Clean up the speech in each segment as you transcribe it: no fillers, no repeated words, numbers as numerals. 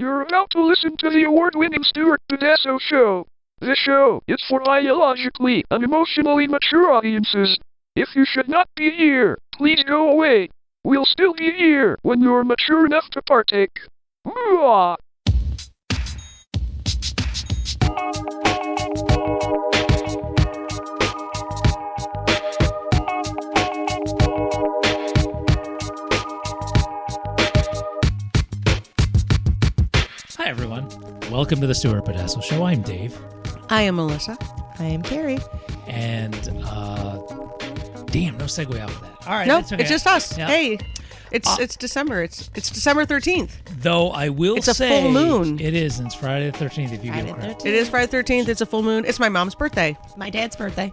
You're about to listen to the award-winning Stuart Pedasso Show. This show is for biologically and emotionally mature audiences. If you should not be here, please go away. We'll still be here when you're mature enough to partake. Mwah! Hi, everyone. Welcome to the Stuart Pedasso Show. I'm Dave. I am Melissa. I am Carrie. And, damn, no segue out of that. All right. Nope, that's okay. it's just us. Yeah. Hey, it's December. It's December 13th. Though I will It's a say... full moon. It is, and it's Friday the 13th if you Friday give the credit. 13th. It is Friday the 13th. It's a full moon. It's my mom's birthday. My dad's birthday.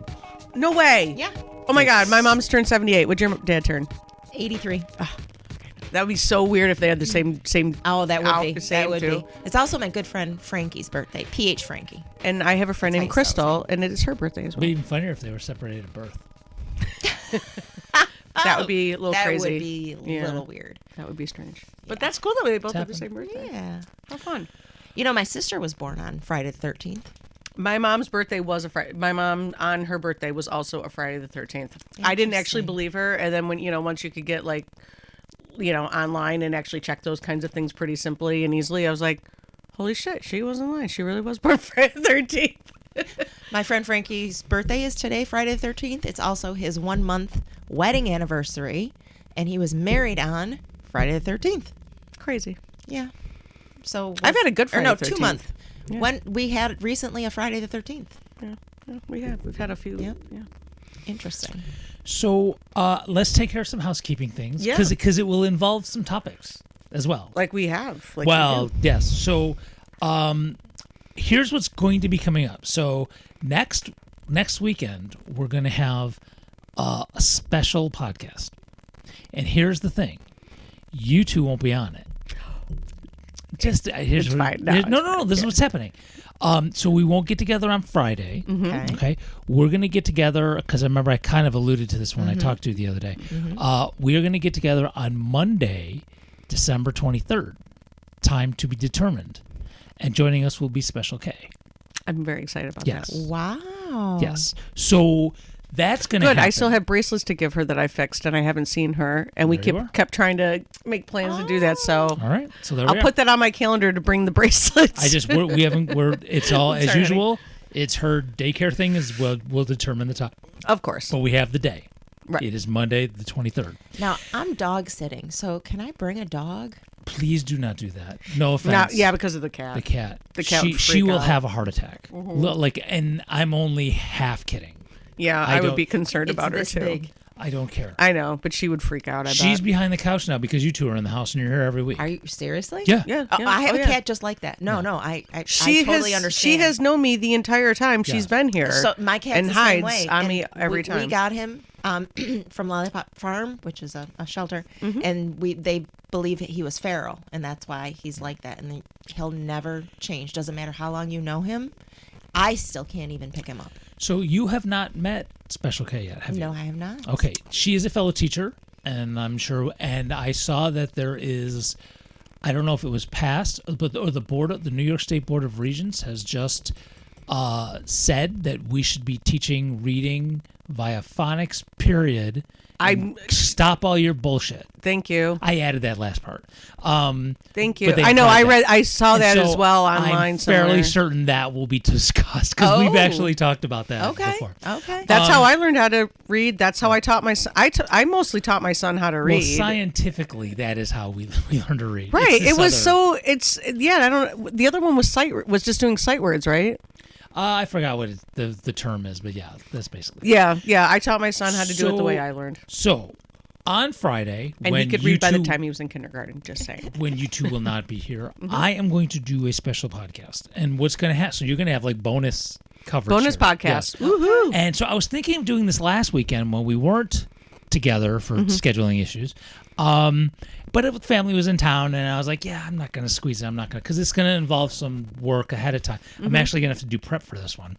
No way. Yeah. Oh my God, my mom's turned 78. What'd your dad turn? 83. That would be so weird if they had the same. Oh, that would be. Same That would too. be. It's also my good friend Frankie's birthday. PH Frankie. And I have a friend That's named how you spell Crystal, and it is her birthday as It would well. be even funnier if they were separated at birth. That would be a little that crazy. would be a Yeah. little weird. That would be strange. But that's cool that they both have the It's same birthday. Yeah. How fun. You know, my sister was born on Friday the 13th. My mom's birthday was a Friday. My mom on her birthday was also a Friday the 13th. I didn't actually Interesting. believe her, and then once you could get online and actually check those kinds of things pretty simply and easily, I was like, holy shit, she wasn't lying. She really was born Friday the 13th. My friend Frankie's birthday is today, Friday the 13th. It's also his 1 month wedding anniversary, and he was married on Friday the 13th. Crazy. Yeah. So I've had a good Friday no, the 13th. 2 month. Yeah. When we had recently a Friday the 13th. Yeah, we have. We've had a few. Yep. Yeah. Interesting. So let's take care of some housekeeping things. Yeah. Because it will involve some topics as well. Like we have. Like Well, we do. yes. So here's what's going to be coming up. So next weekend, we're going to have a special podcast. And here's the thing. You two won't be on it. Here's It's what- fine. No, here's- it's no. This is what's happening. So we won't get together on Friday. Okay. Okay, we're gonna get together because I remember I kind of alluded to this when I talked to you the other day. We are gonna get together on Monday, December 23rd. Time to be determined, and joining us will be Special K. I'm very excited about Yes. that. Wow. Yes. So that's gonna Good. happen. I still have bracelets to give her that I fixed, and I haven't seen her. And we There you are. kept trying to make plans to do that. So All right. So there we I'll are. put that on my calendar to bring the bracelets. It's all as Sorry, usual. It's her daycare thing is we'll determine the time, Of course. but we have the day. Right. It is Monday the 23rd. Now, I'm dog sitting, so can I bring a dog? Please do not do that. No offense. Yeah, because of the cat. The cat. The cat would She freak will out. have a heart attack. And I'm only half kidding. Yeah, I I would don't- be concerned about her this too. big. I don't care. I know, but she would freak out. She's bet. behind the couch now because you two are in the house and you're here every week. Are you seriously? Yeah. Yeah, Oh, yeah. I have Oh, a yeah. cat just like that. No, I She totally has. understand. She has known me the entire time she's Yes. been here. So my cat's and the hides same way. on and me every we time. got him from Lollipop Farm, which is a shelter, Mm-hmm. and they believe he was feral, and that's why he's like that, and he'll never change. Doesn't matter how long you know him. I still can't even pick him up. So you have not met Special K yet, have No, you? I have not. Okay. She is a fellow teacher, and I'm sure. And I saw that there is. I don't know if it was passed, but the New York State Board of Regents has just said that we should be teaching reading via phonics. Period. I'm. Stop all your bullshit. Thank you. I added that last part. Thank you. But they I know. tried I that. read. I saw And that so as well online. I'm fairly somewhere. certain that will be discussed because we've Oh. actually talked about that Okay. before. Okay. That's how I learned how to read. That's how I taught my son. I mostly taught my son how to Well, read. scientifically, that is how we learn to read. Right. It's this It was other- so. It's yeah. I don't. The other one was just doing sight words, right? I forgot what the term is, but yeah, that's basically. Yeah. Yeah. I taught my son how to do it the way So- I learned, So, on Friday, and when he could you read by the two- time he was in kindergarten. Just saying. when you two will not be here, Mm-hmm. I am going to do a special podcast. And what's going to happen? So you're going to have like bonus coverage. Bonus here. podcast. Yes. Woohoo! And so I was thinking of doing this last weekend when we weren't together for scheduling issues. But the family was in town, and I was like, yeah, I'm not going to squeeze it. I'm not going to, because it's going to involve some work ahead of time. I'm actually going to have to do prep for this one.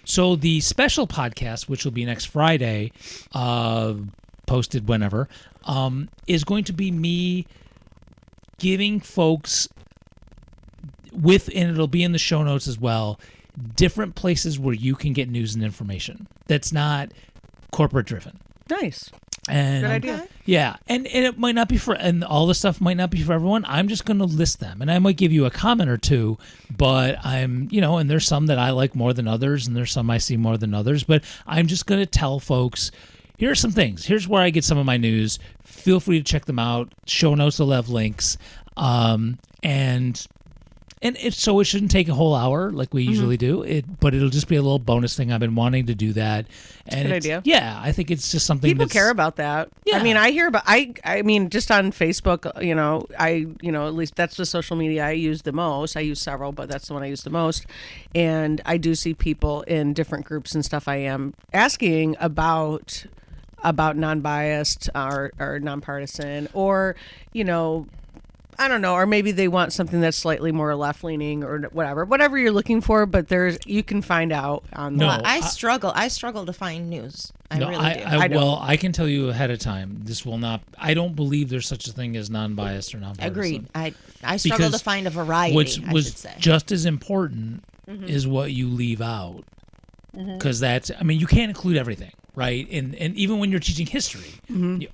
So the special podcast, which will be next Friday, posted whenever, is going to be me giving folks and it'll be in the show notes as well, different places where you can get news and information that's not corporate driven. Nice. And Good idea. yeah, and it might not be and all the stuff might not be for everyone. I'm just going to list them, and I might give you a comment or two, but and there's some that I like more than others, and there's some I see more than others, but I'm just going to tell folks, here are some things. Here's where I get some of my news. Feel free to check them out. Show notes will have links, and it shouldn't take a whole hour like we usually do. But it'll just be a little bonus thing. I've been wanting to do that. And Good idea. Yeah, I think it's just something People care about that. Yeah. I mean, I hear about. I mean, just on Facebook, at least that's the social media I use the most. I use several, but that's the one I use the most. And I do see people in different groups and stuff. I am asking about non-biased or nonpartisan, or I don't know, or maybe they want something that's slightly more left-leaning or whatever you're looking for. But you can find out on No. that. I struggle to find news. I really do. I don't. Well, I can tell you ahead of time, this will not. I don't believe there's such a thing as non-biased or nonpartisan. Agreed. I struggle to find a variety, Which I was should say. just as important is what you leave out, because you can't include everything, right? And even when you're teaching history, speaking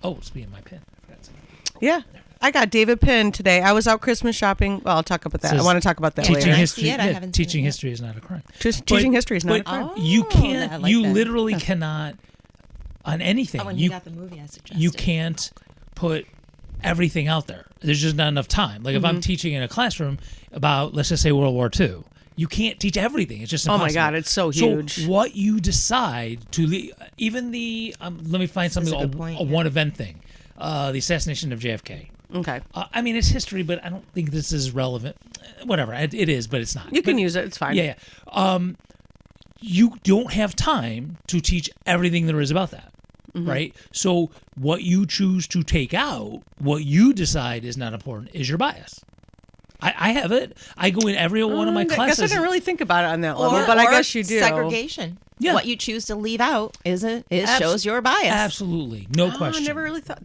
of my pen, I forgot something. Yeah. I got David Penn today. I was out Christmas shopping. Well, I'll talk about that. I want to talk about that Teaching later. history, I haven't seen teaching it yet. history is not a crime. Teaching history is not a crime. You Oh, can't. I like you that. literally cannot on anything. Oh, and you got the movie I suggested. You can't put everything out there. There's just not enough time. Like if I'm teaching in a classroom about, let's just say, World War II, you can't teach everything. It's just Oh impossible. my God, it's so huge. So what you decide to even the let me find something, is a good point, a yeah. one event thing, the assassination of JFK. Okay. It's history, but I don't think this is relevant. Whatever, it is, but it's not. You can use it. It's fine. Yeah. You don't have time to teach everything there is about that. Right? So what you choose to take out, what you decide is not important, is your bias. I have it. I go in every one of my I classes. guess I didn't really think about it on that level, but I guess you do. Segregation. Yeah. What you choose to leave out shows your bias. Absolutely, no Oh, question. I never really thought.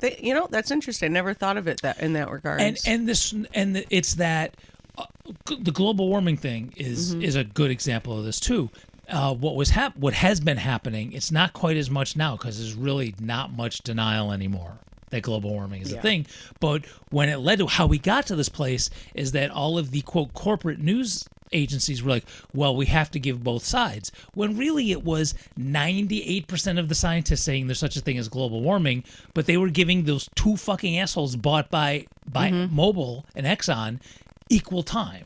That's interesting. Never thought of it in that regard. It's that the global warming thing is a good example of this too. What has been happening, it's not quite as much now because there's really not much denial anymore that global warming is a thing. But when it led to how we got to this place is that all of the quote corporate news agencies were like, well, we have to give both sides. When really it was 98% of the scientists saying there's such a thing as global warming, but they were giving those two fucking assholes bought by Mobil and Exxon equal time.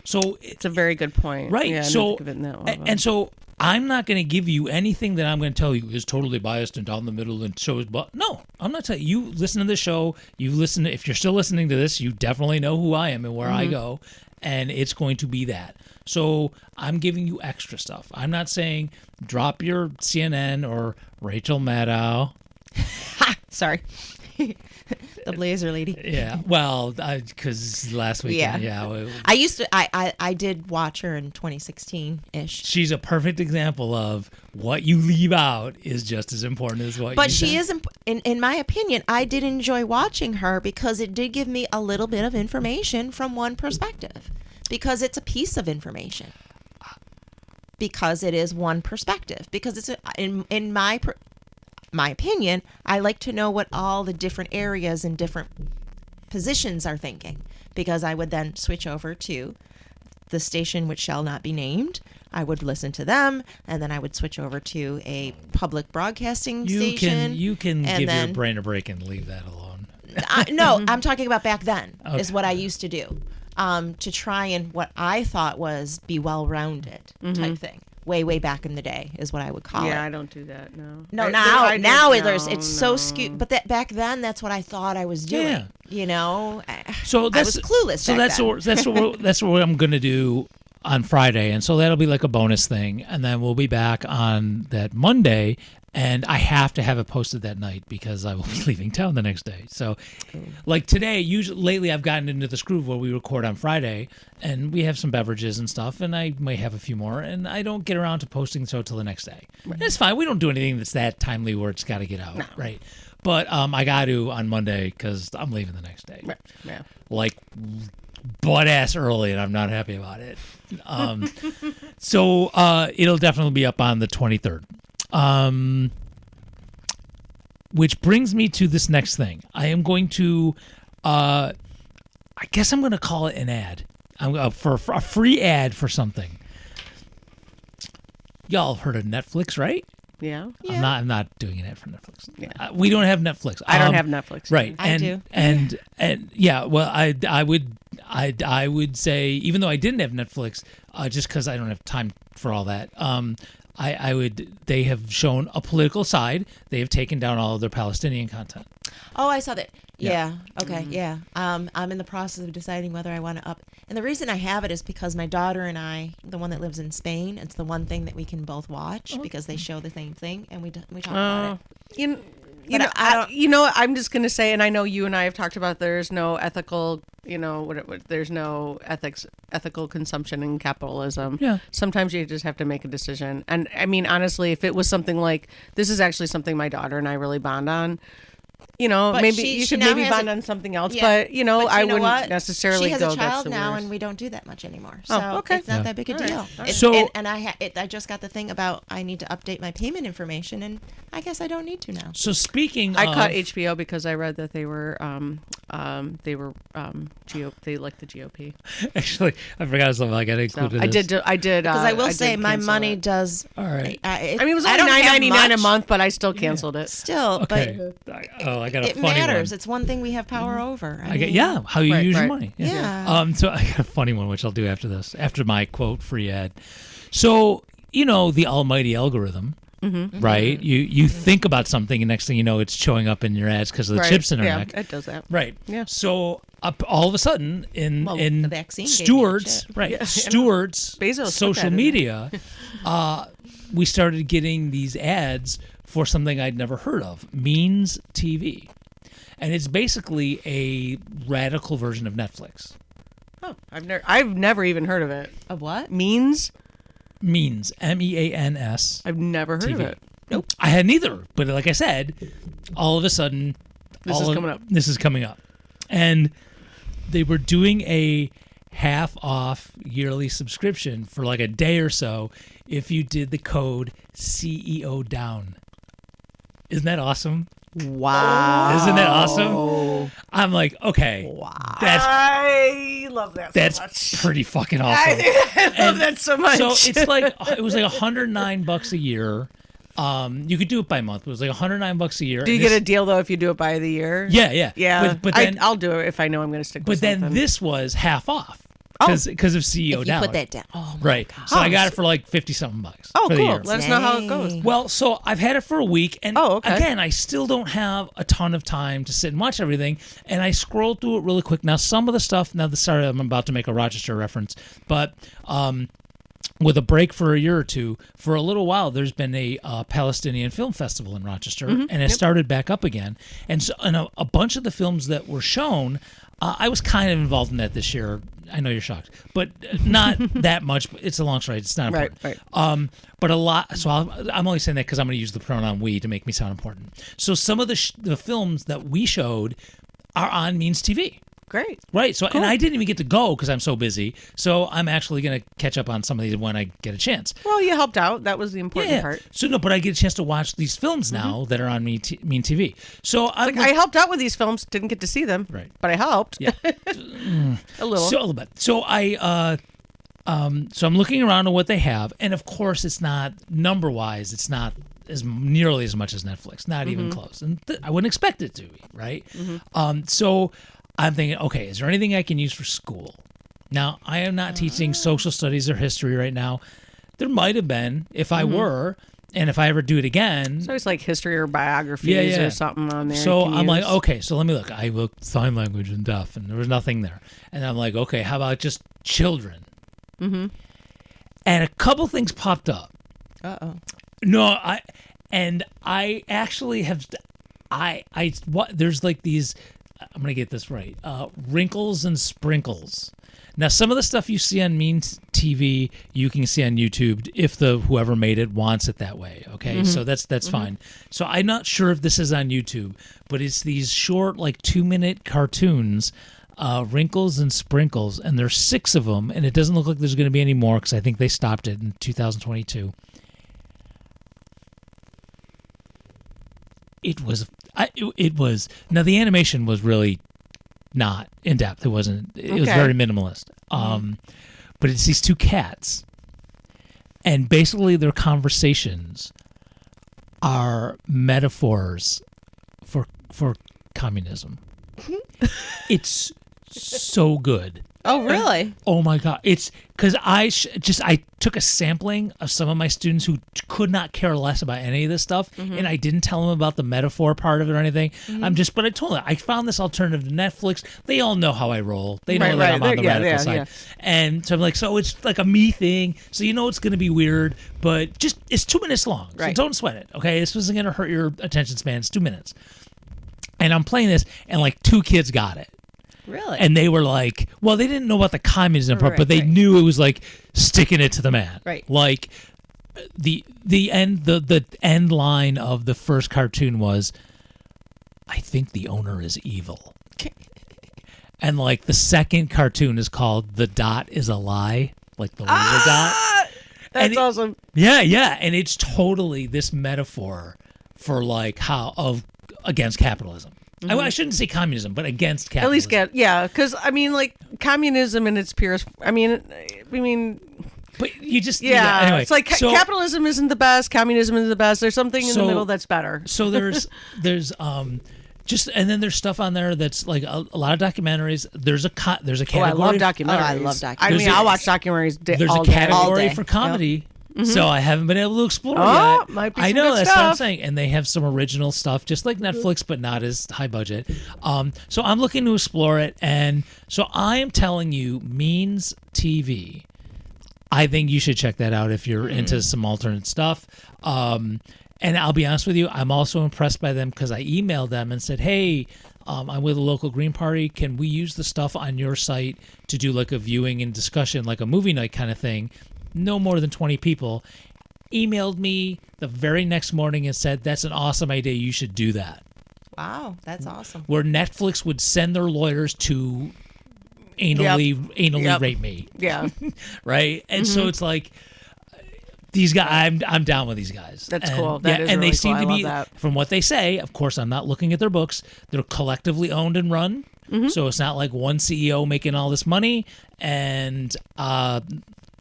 So it's a very good point. right. Yeah, I So didn't think of it in that way. and so I'm not going to give you anything that I'm going to tell you is totally biased and down the middle and shows. But no, I'm not telling you. You listen to this show. If you're still listening to this, you definitely know who I am and where I go, and it's going to be that. So I'm giving you extra stuff. I'm not saying drop your CNN or Rachel Maddow. Sorry. The Blazer lady. Yeah, well, because last weekend, I used to. I did watch her in 2016-ish. she's a perfect example of what you leave out is just as important as what. But you she say. is, in my opinion, I did enjoy watching her because it did give me a little bit of information from one perspective. Because it's a piece of information. Because it is one perspective. Because it's in my opinion, I like to know what all the different areas and different positions are thinking, because I would then switch over to the station which shall not be named. I would listen to them, and then I would switch over to a public broadcasting station. You can and give then, your brain a break and leave that alone. no, I'm talking about back then Okay. is what I used to do, to try and what I thought was be well-rounded type thing. Way back in the day is what I would call it. Yeah, I don't do that. No. No, now it's so skewed. But that back then, that's what I thought I was doing. Yeah. You know, So I was clueless. So back then. that's what I'm gonna do on Friday, and so that'll be like a bonus thing, and then we'll be back on that Monday. And I have to have it posted that night because I will be leaving town the next day. So, like today, lately I've gotten into this groove where we record on Friday, and we have some beverages and stuff, and I may have a few more, and I don't get around to posting the show till the next day. Right. It's fine. We don't do anything that's that timely where it's got to get out, right? But I got to on Monday because I'm leaving the next day. Right. Yeah. Like butt ass early, and I'm not happy about it. So it'll definitely be up on the 23rd. Which brings me to this next thing. I am going to, I guess I'm going to call it an ad. I'm for a free ad for something. Y'all have heard of Netflix, right? Yeah. I'm not doing an ad for Netflix. Yeah. We don't have Netflix. I don't have Netflix. Right. I do. And yeah, well, I would say, even though I didn't have Netflix, just because I don't have time for all that, they have shown a political side. They have taken down all of their Palestinian content. Oh, I saw that. Yeah. Yeah. Okay. Yeah. I'm in the process of deciding whether I want to up. And the reason I have it is because my daughter and I, the one that lives in Spain, it's the one thing that we can both watch because they show the same thing, and we talk about it. You know, I'm just gonna say, and I know you and I have talked about. There's no ethical, there's no ethical consumption in capitalism. Yeah. Sometimes you just have to make a decision. And I mean, honestly, if it was something like this, is actually something my daughter and I really bond on. But maybe she you should now maybe has bond a- on something else. Yeah. But But you know I wouldn't what? necessarily She has go. a child That's the now, worst. and we don't do that much anymore. So Oh, okay. it's not that big a All right. deal. All right. So- I just got the thing about I need to update my payment information, and I guess I don't need to now. So speaking I of... cut HBO because I read that they were they like the GOP. Actually, I forgot something. I got So included I this. did. Because I will did say my cancel money it. does. All right. I mean, it was I only don't have $9.99 a much. month, but I still canceled it. Still, Okay. but I got a it funny matters. one. It's one thing we have power over. I mean, Yeah, how you Right, use your right. money. Yeah. So I got a funny one, which I'll do after this, after my quote free ad. So, the almighty algorithm, right? You think about something, and next thing you know, it's showing up in your ads because of the Right. chips in our Yeah, neck. it does that. Right. Yeah. So all of a sudden, in the vaccine gave me Stewart's the right, Yeah, I know. Stewart's Bezos put social that in. media, we started getting these ads for something I'd never heard of, Means TV, and it's basically a radical version of Netflix. Oh, I've never even heard of it. Of what? Means? Means MEANS. I've never heard of TV. it. Nope, I had neither. But like I said, all of a sudden, This is coming up. This is coming up, and they were doing a half-off yearly subscription for like a day or so if you did the code CEO down. Isn't that awesome? Wow. Isn't that awesome? I'm like, okay, I love that so that's much. pretty fucking awesome. I love that so much. So it's like it was like $109 a year. You could do it by month. But it was like $109 a year. Do you and get this- a deal, though, if you do it by the year? Yeah. Yeah. But then, I'll do it if I know I'm going to stick but with then something. this was half off Oh. because of CEO If you down. put that down. Oh, my Right. God. So I got Oh, it for like $50-something bucks. Oh, for the cool. year. Let us know how it goes. Dang. Well, so I've had it for a week, and Oh, okay. again, I still don't have a ton of time to sit and watch everything. And I scrolled through it really quick. Now, some of the stuff. Sorry, I'm about to make a Rochester reference, but with a break for a year or two, for a little while, there's been a Palestinian film festival in Rochester, and it started back up again. And so, a bunch of the films that were shown, I was kind of involved in that this year. I know you're shocked, but not that much. It's a long story. It's not important. Right. But a lot. So I'm only saying that because I'm going to use the pronoun "we" to make me sound important. So some of the films that we showed are on Means TV. Great. Right. So, and I didn't even get to go because I'm so busy. So I'm actually going to catch up on some of these when I get a chance. Well, you helped out. That was the important part. So no, but I get a chance to watch these films now that are on Mean TV. So I'm I helped out with these films. Didn't get to see them. Right. But I helped. Yeah. A little. So a little bit. So so I'm looking around at what they have, and of course, it's not number wise. It's not as nearly as much as Netflix. Not even close, and I wouldn't expect it to be. Right. So I'm thinking, okay, is there anything I can use for school? Now, I am not teaching social studies or history right now. There might have been if I were, and if I ever do it again. So it's like history or biographies or something on there. So you can I'm like, use. okay, so let me look. I looked sign language and deaf, and there was nothing there. And I'm like, okay, how about just children? Mm-hmm. And a couple things popped up. Uh-oh. No, I actually have, there's like these, I'm going to get this right, wrinkles and sprinkles. Now, some of the stuff you see on Mean TV, you can see on YouTube if whoever made it wants it that way. Okay, so that's fine. So I'm not sure if this is on YouTube, but it's these short, like 2-minute cartoons Wrinkles and Sprinkles, and there's 6 of them, and it doesn't look like there's going to be any more because I think they stopped it in 2022. It was now the animation was really not in depth. It was very minimalist. But it's these 2 cats, and basically their conversations are metaphors for communism. It's so good. Oh, really? Oh my God! It's because I took a sampling of some of my students who could not care less about any of this stuff, and I didn't tell them about the metaphor part of it or anything. But I told them I found this alternative to Netflix. They all know how I roll. They know that I'm on the radical side, and so I'm like, so it's like a me thing. So you know it's going to be weird, but it's 2 minutes long. So don't sweat it. Okay, this isn't going to hurt your attention span. It's 2 minutes, and I'm playing this, and like 2 kids got it. Really? And they were like, well, they didn't know about the communism part, but they knew it was like sticking it to the man. Right. Like the end line of the first cartoon was, I think the owner is evil. And like the second cartoon is called The Dot is a Lie, like the laser dot. That's awesome. Yeah. And it's totally this metaphor for like against capitalism. I shouldn't say communism, but against capitalism. At least because I mean, like communism in its purest. I mean, but you just anyway, it's like so, capitalism isn't the best, communism isn't the best. There's something in the middle that's better. So there's just and then there's stuff on there that's like a lot of documentaries. There's a category. I love documentaries. I love documentaries. I mean, I'll watch documentaries There's all a day. category for comedy. So I haven't been able to explore yet. Might be I some know good that's what I'm stuff. saying, and they have some original stuff, just like Netflix, but not as high budget. So I'm looking to explore it, and so I am telling you, Means TV. I think you should check that out if you're into some alternate stuff. And I'll be honest with you, I'm also impressed by them because I emailed them and said, hey, I'm with a local Green Party. Can we use the stuff on your site to do like a viewing and discussion, like a movie night kind of thing? No more than 20 people. Emailed me the very next morning and said, that's an awesome idea. You should do that. Wow, that's awesome. Where Netflix would send their lawyers to anally rape me. Yeah, Right? And so it's like, these guys, I'm down with these guys. That's and, cool. That is and really they seem cool. to I be, love that. from what they say, of course, I'm not looking at their books. They're collectively owned and run. So it's not like one CEO making all this money. And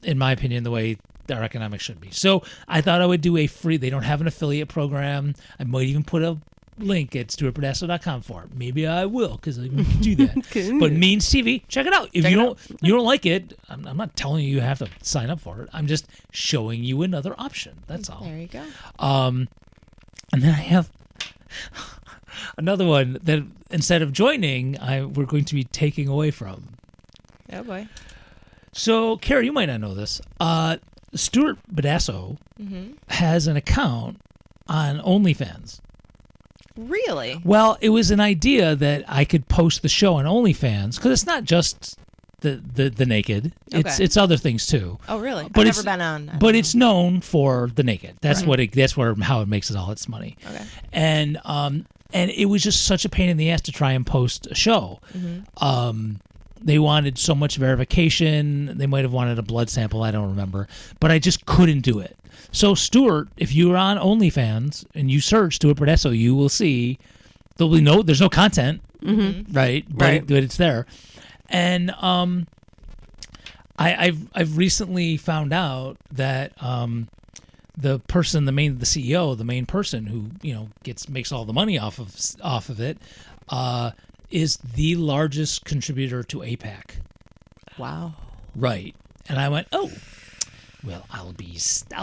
in my opinion, the way our economics should be. So I thought I would do a free, they don't have an affiliate program. I might even put a link at stuartburdasco.com for it. Maybe I will because I can do that. But Means TV, check it out. If you don't like it, I'm not telling you have to sign up for it. I'm just showing you another option. That's all. There you go. And then I have another one that instead of joining, we're going to be taking away from. Oh boy. So, Carrie, you might not know this. Stuart Badasso has an account on OnlyFans. Really? Well, it was an idea that I could post the show on OnlyFans because it's not just the naked. Okay. It's other things too. Oh, really? But I've never been on. But it's known for the naked. That's how it makes it all its money. Okay. And it was just such a pain in the ass to try and post a show. They wanted so much verification. They might have wanted a blood sample. I don't remember. But I just couldn't do it. So, Stuart, if you're on OnlyFans and you search Stuart Burdasco, you will see there's no content, right? But it's there. And I've recently found out that the CEO, the main person who makes all the money off of it, is the largest contributor to AIPAC. Wow. Right. And I went, oh, well, I'll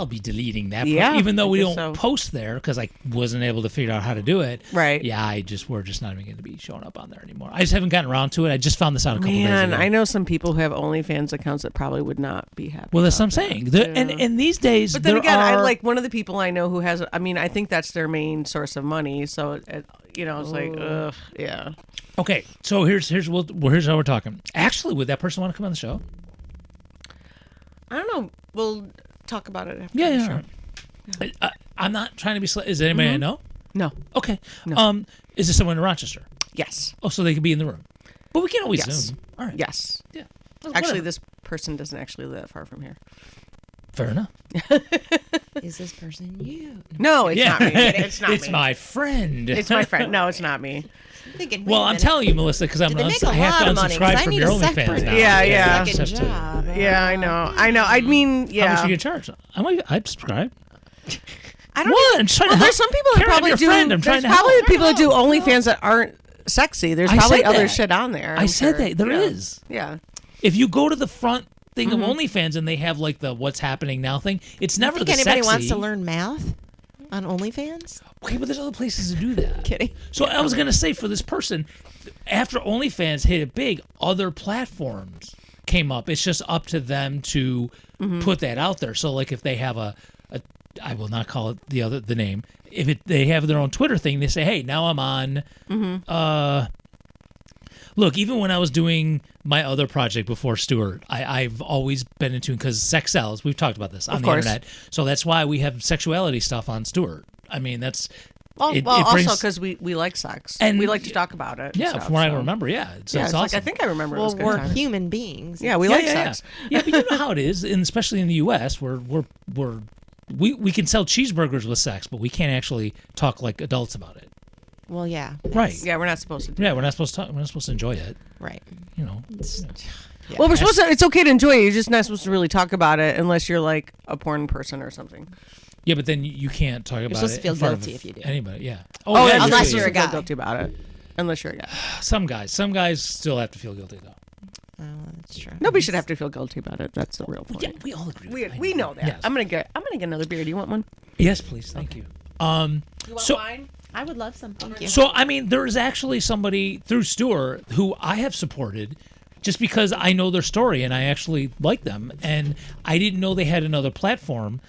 be deleting that. Yeah, even though I we guess don't so. post there because I wasn't able to figure out how to do it. Right. Yeah, we're just not even going to be showing up on there anymore. I just haven't gotten around to it. I just found this out a couple days ago. Man, I know some people who have OnlyFans accounts that probably would not be happy. Well, that's what I'm about saying. that. And these days, But then there again, I are, like one of the people I know who has. I mean, I think that's their main source of money. So it's like, ugh, yeah. Okay, so here's how we're talking. Actually, would that person want to come on the show? I don't know. We'll talk about it after. Yeah, the yeah. show. Right. I'm not trying to be. Is there anybody I know? No. Okay. No. Is there someone in Rochester? Yes. Oh, so they could be in the room. But we can always Yes. Zoom. All right. Yes. Yeah. Actually, Whatever. this person doesn't actually live that far from here. Fair enough. Is this person you? No, it's Yeah. not me. It's not It's me. my friend. It's my friend. No, it's not me. I'm thinking, Well, I'm telling you, Melissa, because Do they make a I have lot to of money? 'Cause unsubscribe I from need your a OnlyFans separate now. Yeah. just have second to- job. Yeah, I know. I mean, yeah. How much do you charge? I'd subscribe. I don't What? I'm trying to Well, help. there's some people that Karen, I'm probably your do. friend. I'm trying There's to probably help. people that do OnlyFans that aren't sexy. There's I probably said other that. shit on there. I I'm said sure. that. There yeah. is. Yeah. If you go to the front thing of OnlyFans and they have like the "What's Happening Now" thing, it's I never think the anybody sexy. wants to learn math on OnlyFans. Okay, but there's other places to do that. Kidding. So I was gonna say for this person, after OnlyFans hit it big, other platforms came up. It's just up to them to put that out there. So like if they have a I will not call it the name. If they have their own Twitter thing, they say, hey, now I'm on. Look, even when I was doing my other project before Stuart, I've always been into because sex sells. We've talked about this on the course. internet, so that's why we have sexuality stuff on Stuart. I mean, that's Well, it also brings- because we like sex And- we like to talk about it. and yeah, stuff, from what I so. remember, yeah, it's, Yeah, it's it's awesome. like I think I remember. it Well, was good we're time. human beings. Yeah, we yeah, like yeah, sex. Yeah. But you know how it is, and especially in the U.S., we can sell cheeseburgers with sex, but we can't actually talk like adults about it. Well, yeah. Right. Yeah, we're not supposed to. Do Yeah, we're not supposed to talk. We're not supposed to enjoy it. Right. You know. Yeah. Well, we're supposed to. It's okay to enjoy it. You're just not supposed to really talk about it unless you're like a porn person or something. Yeah, but then you can't talk about supposed it to feel in front of guilty if you do. anybody. Yeah. Oh, yeah, unless you're you're a feel guy. guilty about it. Unless you're a guy. some guys still have to feel guilty though. Oh, that's true. Nobody should have to feel guilty about it. That's the real point. Yeah, we all agree. With that. We know that. Yes. I'm gonna get another beer. Do you want one? Yes, please. Thank you. You want So- wine? I would love some. Thank you. So, I mean, there is actually somebody through Stuart who I have supported just because I know their story and I actually like them. And I didn't know they had another platform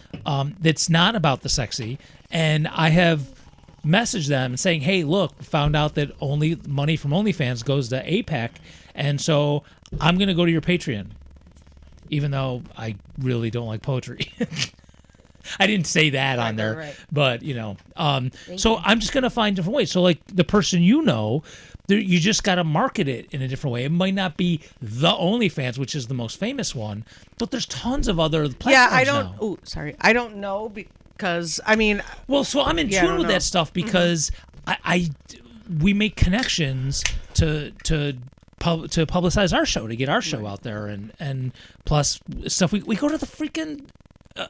that's not about the sexy. And I have messaged them and saying, hey, look, found out that only money from OnlyFans goes to APAC. And so I'm going to go to your Patreon, even though I really don't like poetry. I didn't say that on there, right. but you know, so I'm just gonna find different ways. So like the person you know, you just gotta market it in a different way. It might not be the OnlyFans, which is the most famous one, but there's tons of other platforms Yeah, I don't. now. Oh, sorry. I don't know because I mean, Well, so I'm in Yeah, I tune don't with know. that stuff because we make connections to publicize our show, to get our show out there, and plus stuff. We go to the freaking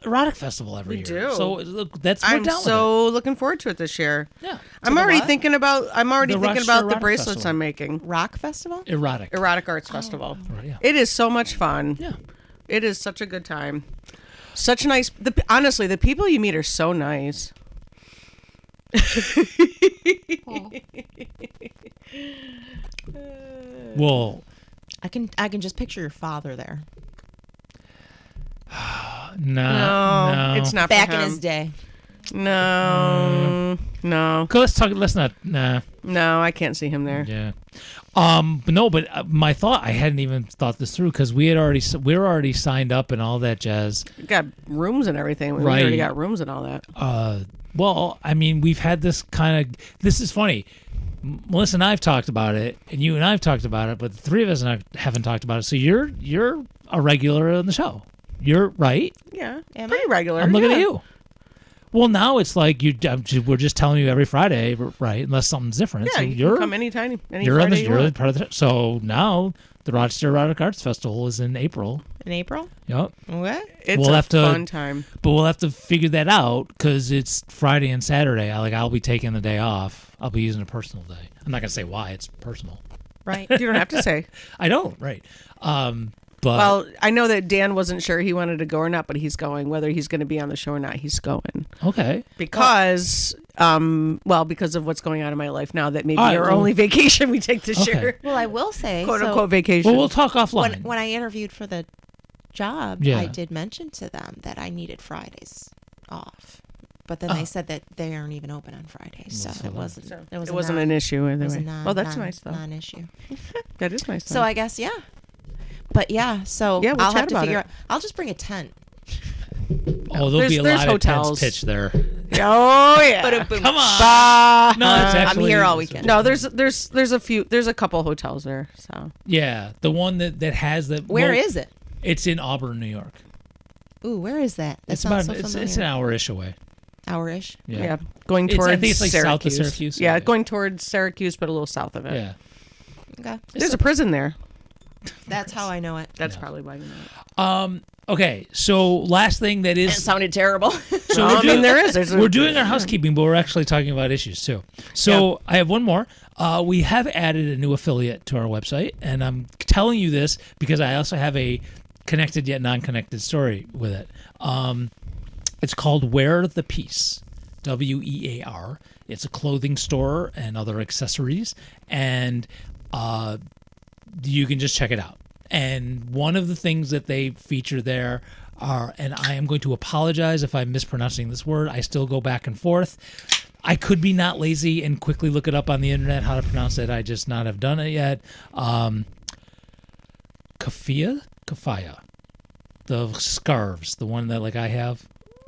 erotic festival every year. do. So look, we're I'm down with so looking forward to it this year. it. Yeah, I'm To the already what? thinking about. I'm already The thinking Rochester about the Erotic bracelets Festival. I'm making. Rock Festival? erotic. Erotic Arts Festival. Right, yeah. It is so much fun. Yeah. It is such a good time. Such nice. Honestly, the people you meet are so nice. Well, I can just picture your father there. no. It's not Back for in him. his day. No, no, Let's talk. Let's not. Nah. no. I can't see him there. Yeah. But no. But my thought, I hadn't even thought this through because we were already signed up and all that jazz. We got rooms and everything. We Right. already got rooms and all that. Well, I mean, we've had this kind of. This is funny. Melissa and I've talked about it, and you and I've talked about it, but the three of us haven't talked about it. So you're a regular on the show. You're right. Yeah, Am pretty I? regular. I'm looking yeah. at you. Well, now it's like we're just telling you every Friday, right? Unless something's different. Yeah, so you you're can come anytime. Any you're on Friday the, you you're want. part of the. So now the Rochester Erotic Arts Festival is in April. In April? Yep. What? It's we'll a have to- fun time. But we'll have to figure that out because it's Friday and Saturday. I'll be taking the day off. I'll be using a personal day. I'm not gonna say why. It's personal. Right. You don't have to say. I don't. Right. But Well, I know that Dan wasn't sure he wanted to go or not, but he's going. Whether he's going to be on the show or not, he's going okay. because, because of what's going on in my life now. That maybe All right, our well- only vacation we take this Okay. year, Well, I will say, quote so unquote vacation. Well, we'll talk offline. when I interviewed for the job, Yeah. I did mention to them that I needed Fridays off. But then they said that they aren't even open on Fridays, so so it wasn't. So it was it wasn't an issue It was anyway. a Well, that's nice though. non-issue. That is nice. So though. I guess but yeah. So Yeah, we'll I'll have chat to about figure it. out. I'll just bring a tent. There'll be a There's lot of hotels. tense pitch there. Oh yeah. Come on. Bah. No, it's I'm actually, here all weekend. No, there's a couple hotels there. So Yeah, the one that has the. Where is it? It's in Auburn, New York. Ooh, where is that? That It's sounds about so familiar. it's an hour-ish away. Hour-ish. yeah, going It's- towards I think it's like Syracuse. south of Syracuse. Yeah, going towards Syracuse, but a little south of it. Yeah. Okay. There's a prison there. That's how I know it. That's probably why you know it. Okay, so last thing that It is. sounded terrible. So Well, I mean, there is. We're doing our housekeeping, but we're actually talking about issues too. So I have one more. We have added a new affiliate to our website, and I'm telling you this because I also have a connected yet non-connected story with it. It's called Wear the Piece, WEAR. It's a clothing store and other accessories, and you can just check it out. And one of the things that they feature there are, and I am going to apologize if I'm mispronouncing this word. I still go back and forth. I could be not lazy and quickly look it up on the internet how to pronounce it. I just not have done it yet. Kafia, the scarves, the one that like I have.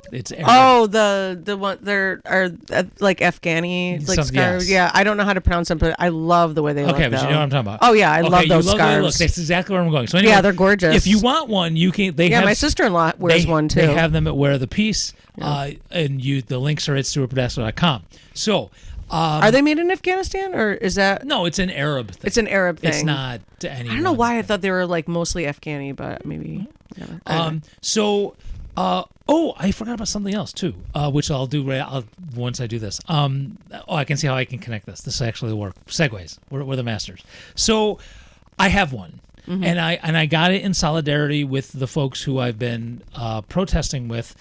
It's Arab. Oh, the one there are like Afghani like Some- scarves. yes. Yeah, I don't know how to pronounce them, but I love the way they look. Okay, but you though. know what I'm talking about. Oh yeah, I love you those love the way they scarves. look. That's exactly where I'm going. So anyway, Yeah, they're gorgeous. If you want one, you can. They Yeah, have, my sister-in-law wears one too. They have them at Wear the Piece, and the links are at StuartPodesta.com. So, Are they made in Afghanistan or is that? no, it's an Arab thing. It's an Arab thing. It's not to anyone. I don't know why I thought they were like mostly Afghani, but maybe. Whatever. I forgot about something else too, which I'll do once I do this. I can see how I can connect this. This actually work. Segues. We're the masters. So, I have one, and I got it in solidarity with the folks who I've been protesting with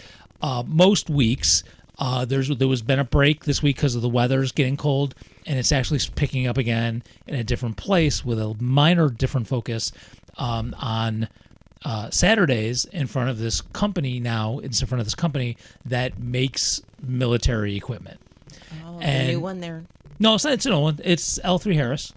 most weeks. There was been a break this week because of the weather's getting cold, and it's actually picking up again in a different place with a minor different focus on Saturdays in front of this company now. It's in front of this company that makes military equipment. Oh, And- the new one there. No, it's not. It's an old one. It's L3 Harris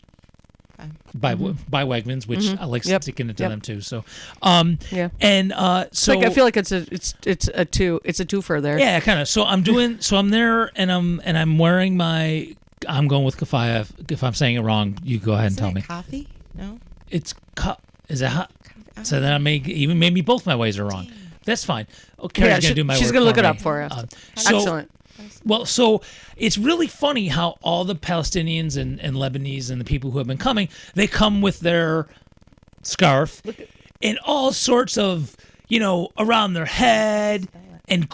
Okay. by Wegmans, which I like Yep. sticking it to Yep. them too. So, Yeah. and so Like I feel like it's a twofer there. yeah, kind of. So I'm there, and I'm wearing my. I'm going with Kafaya. If I'm saying it wrong, you go ahead and Isn't tell it me. coffee? No. Is it hot? So then maybe both my ways are wrong. That's fine. Okay, Yeah, gonna do my she's work gonna look for it me. up for us. So, Excellent. well, so it's really funny how all the Palestinians and Lebanese and the people who have been coming, they come with their scarf and all sorts of, around their head and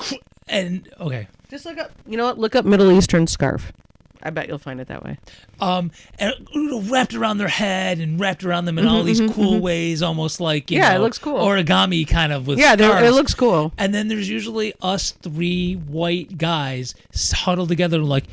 okay. Just look up. You know what? Look up Middle Eastern scarf. I bet you'll find it that way. And wrapped around their head and wrapped around them in all these cool ways, almost like you Yeah, know, it looks cool. origami kind of with Yeah, it scarves. looks cool. And then there's usually us three white guys huddled together like,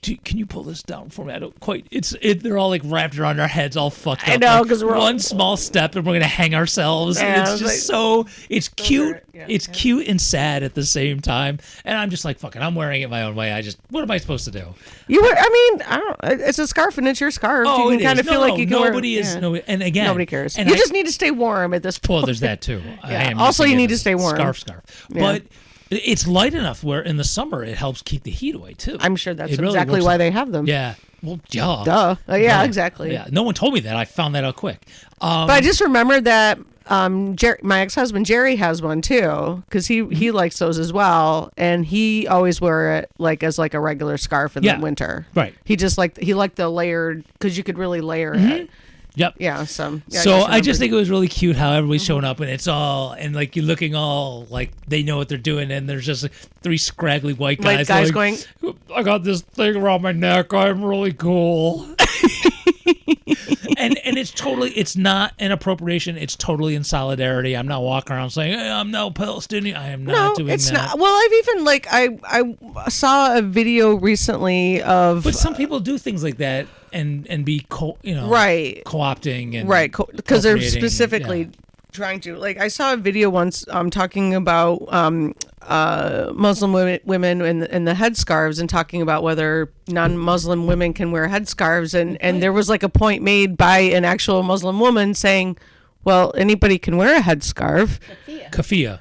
can you pull this down for me? I don't quite. They're all like wrapped around our heads, all fucked up. I know, like, 'cause we're all- one small step and we're gonna hang ourselves. Yeah, and I it's was just like- it's cute. Yeah. It's cute and sad at the same time. And I'm just like, fuck it. I'm wearing it my own way. What am I supposed to do? I don't. It's a scarf and it's your scarf. Oh, you it can kind is. of feel like you can nobody wear, is. yeah. No, and again, Nobody cares. And You I- just need to stay warm at this point. Well, there's that too. I Yeah. am Also, using you it need to as stay warm. Scarf. Yeah. But it's light enough where in the summer it helps keep the heat away too. I'm sure that's It really exactly works why out. they have them. Yeah. Well, yeah. Duh. Yeah, Duh. exactly. Yeah. No one told me that. I found that out quick. But I just remembered that my ex-husband Jerry has one too, because he likes those as well, and he always wear it as a regular scarf in Yeah. the winter. Right. He just liked the layered, because you could really layer it. Yep. Yeah. So. Yeah, So guess I just remember. think it was really cute how everybody's showing up and it's all and like you're looking all like they know what they're doing and there's just like, three scraggly white guys, guys like, going, I got this thing around my neck. I'm really cool. and it's not an appropriation. It's totally in solidarity. I'm not walking around saying, hey, I'm no Palestinian. I am not doing it's that. not. Well, I've even I saw a video recently of But some people do things like that and be right. co-opting and Right, because they're appropriating, specifically yeah. trying to. I saw a video once talking about Muslim women and the headscarves, and talking about whether non-Muslim women can wear headscarves, and there was a point made by an actual Muslim woman saying, well, anybody can wear a headscarf. Kafia.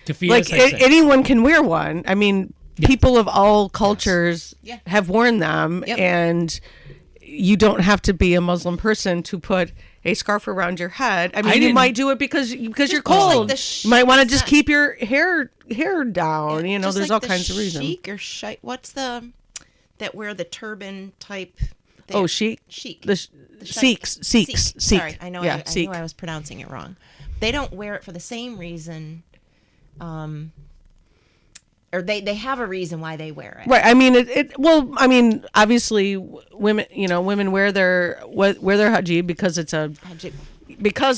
Kafia Like is like that. anyone can wear one. I mean, people of all cultures Yeah. have worn them, Yep. and you don't have to be a Muslim person to put a scarf around your head. I mean, you didn't- might do it because you're like cold. the you might want to it's just not- keep your hair down. You know, Just there's like all the kinds of reasons. Sheik or what's the that wear the turban type? Oh, sheik. Chic. The Sheik. Sikh. Sorry, I know. Yeah, I Sikh. knew I was pronouncing it wrong. They don't wear it for the same reason, or they have a reason why they wear it. Right. I mean, well, I mean, obviously, women wear their hijab because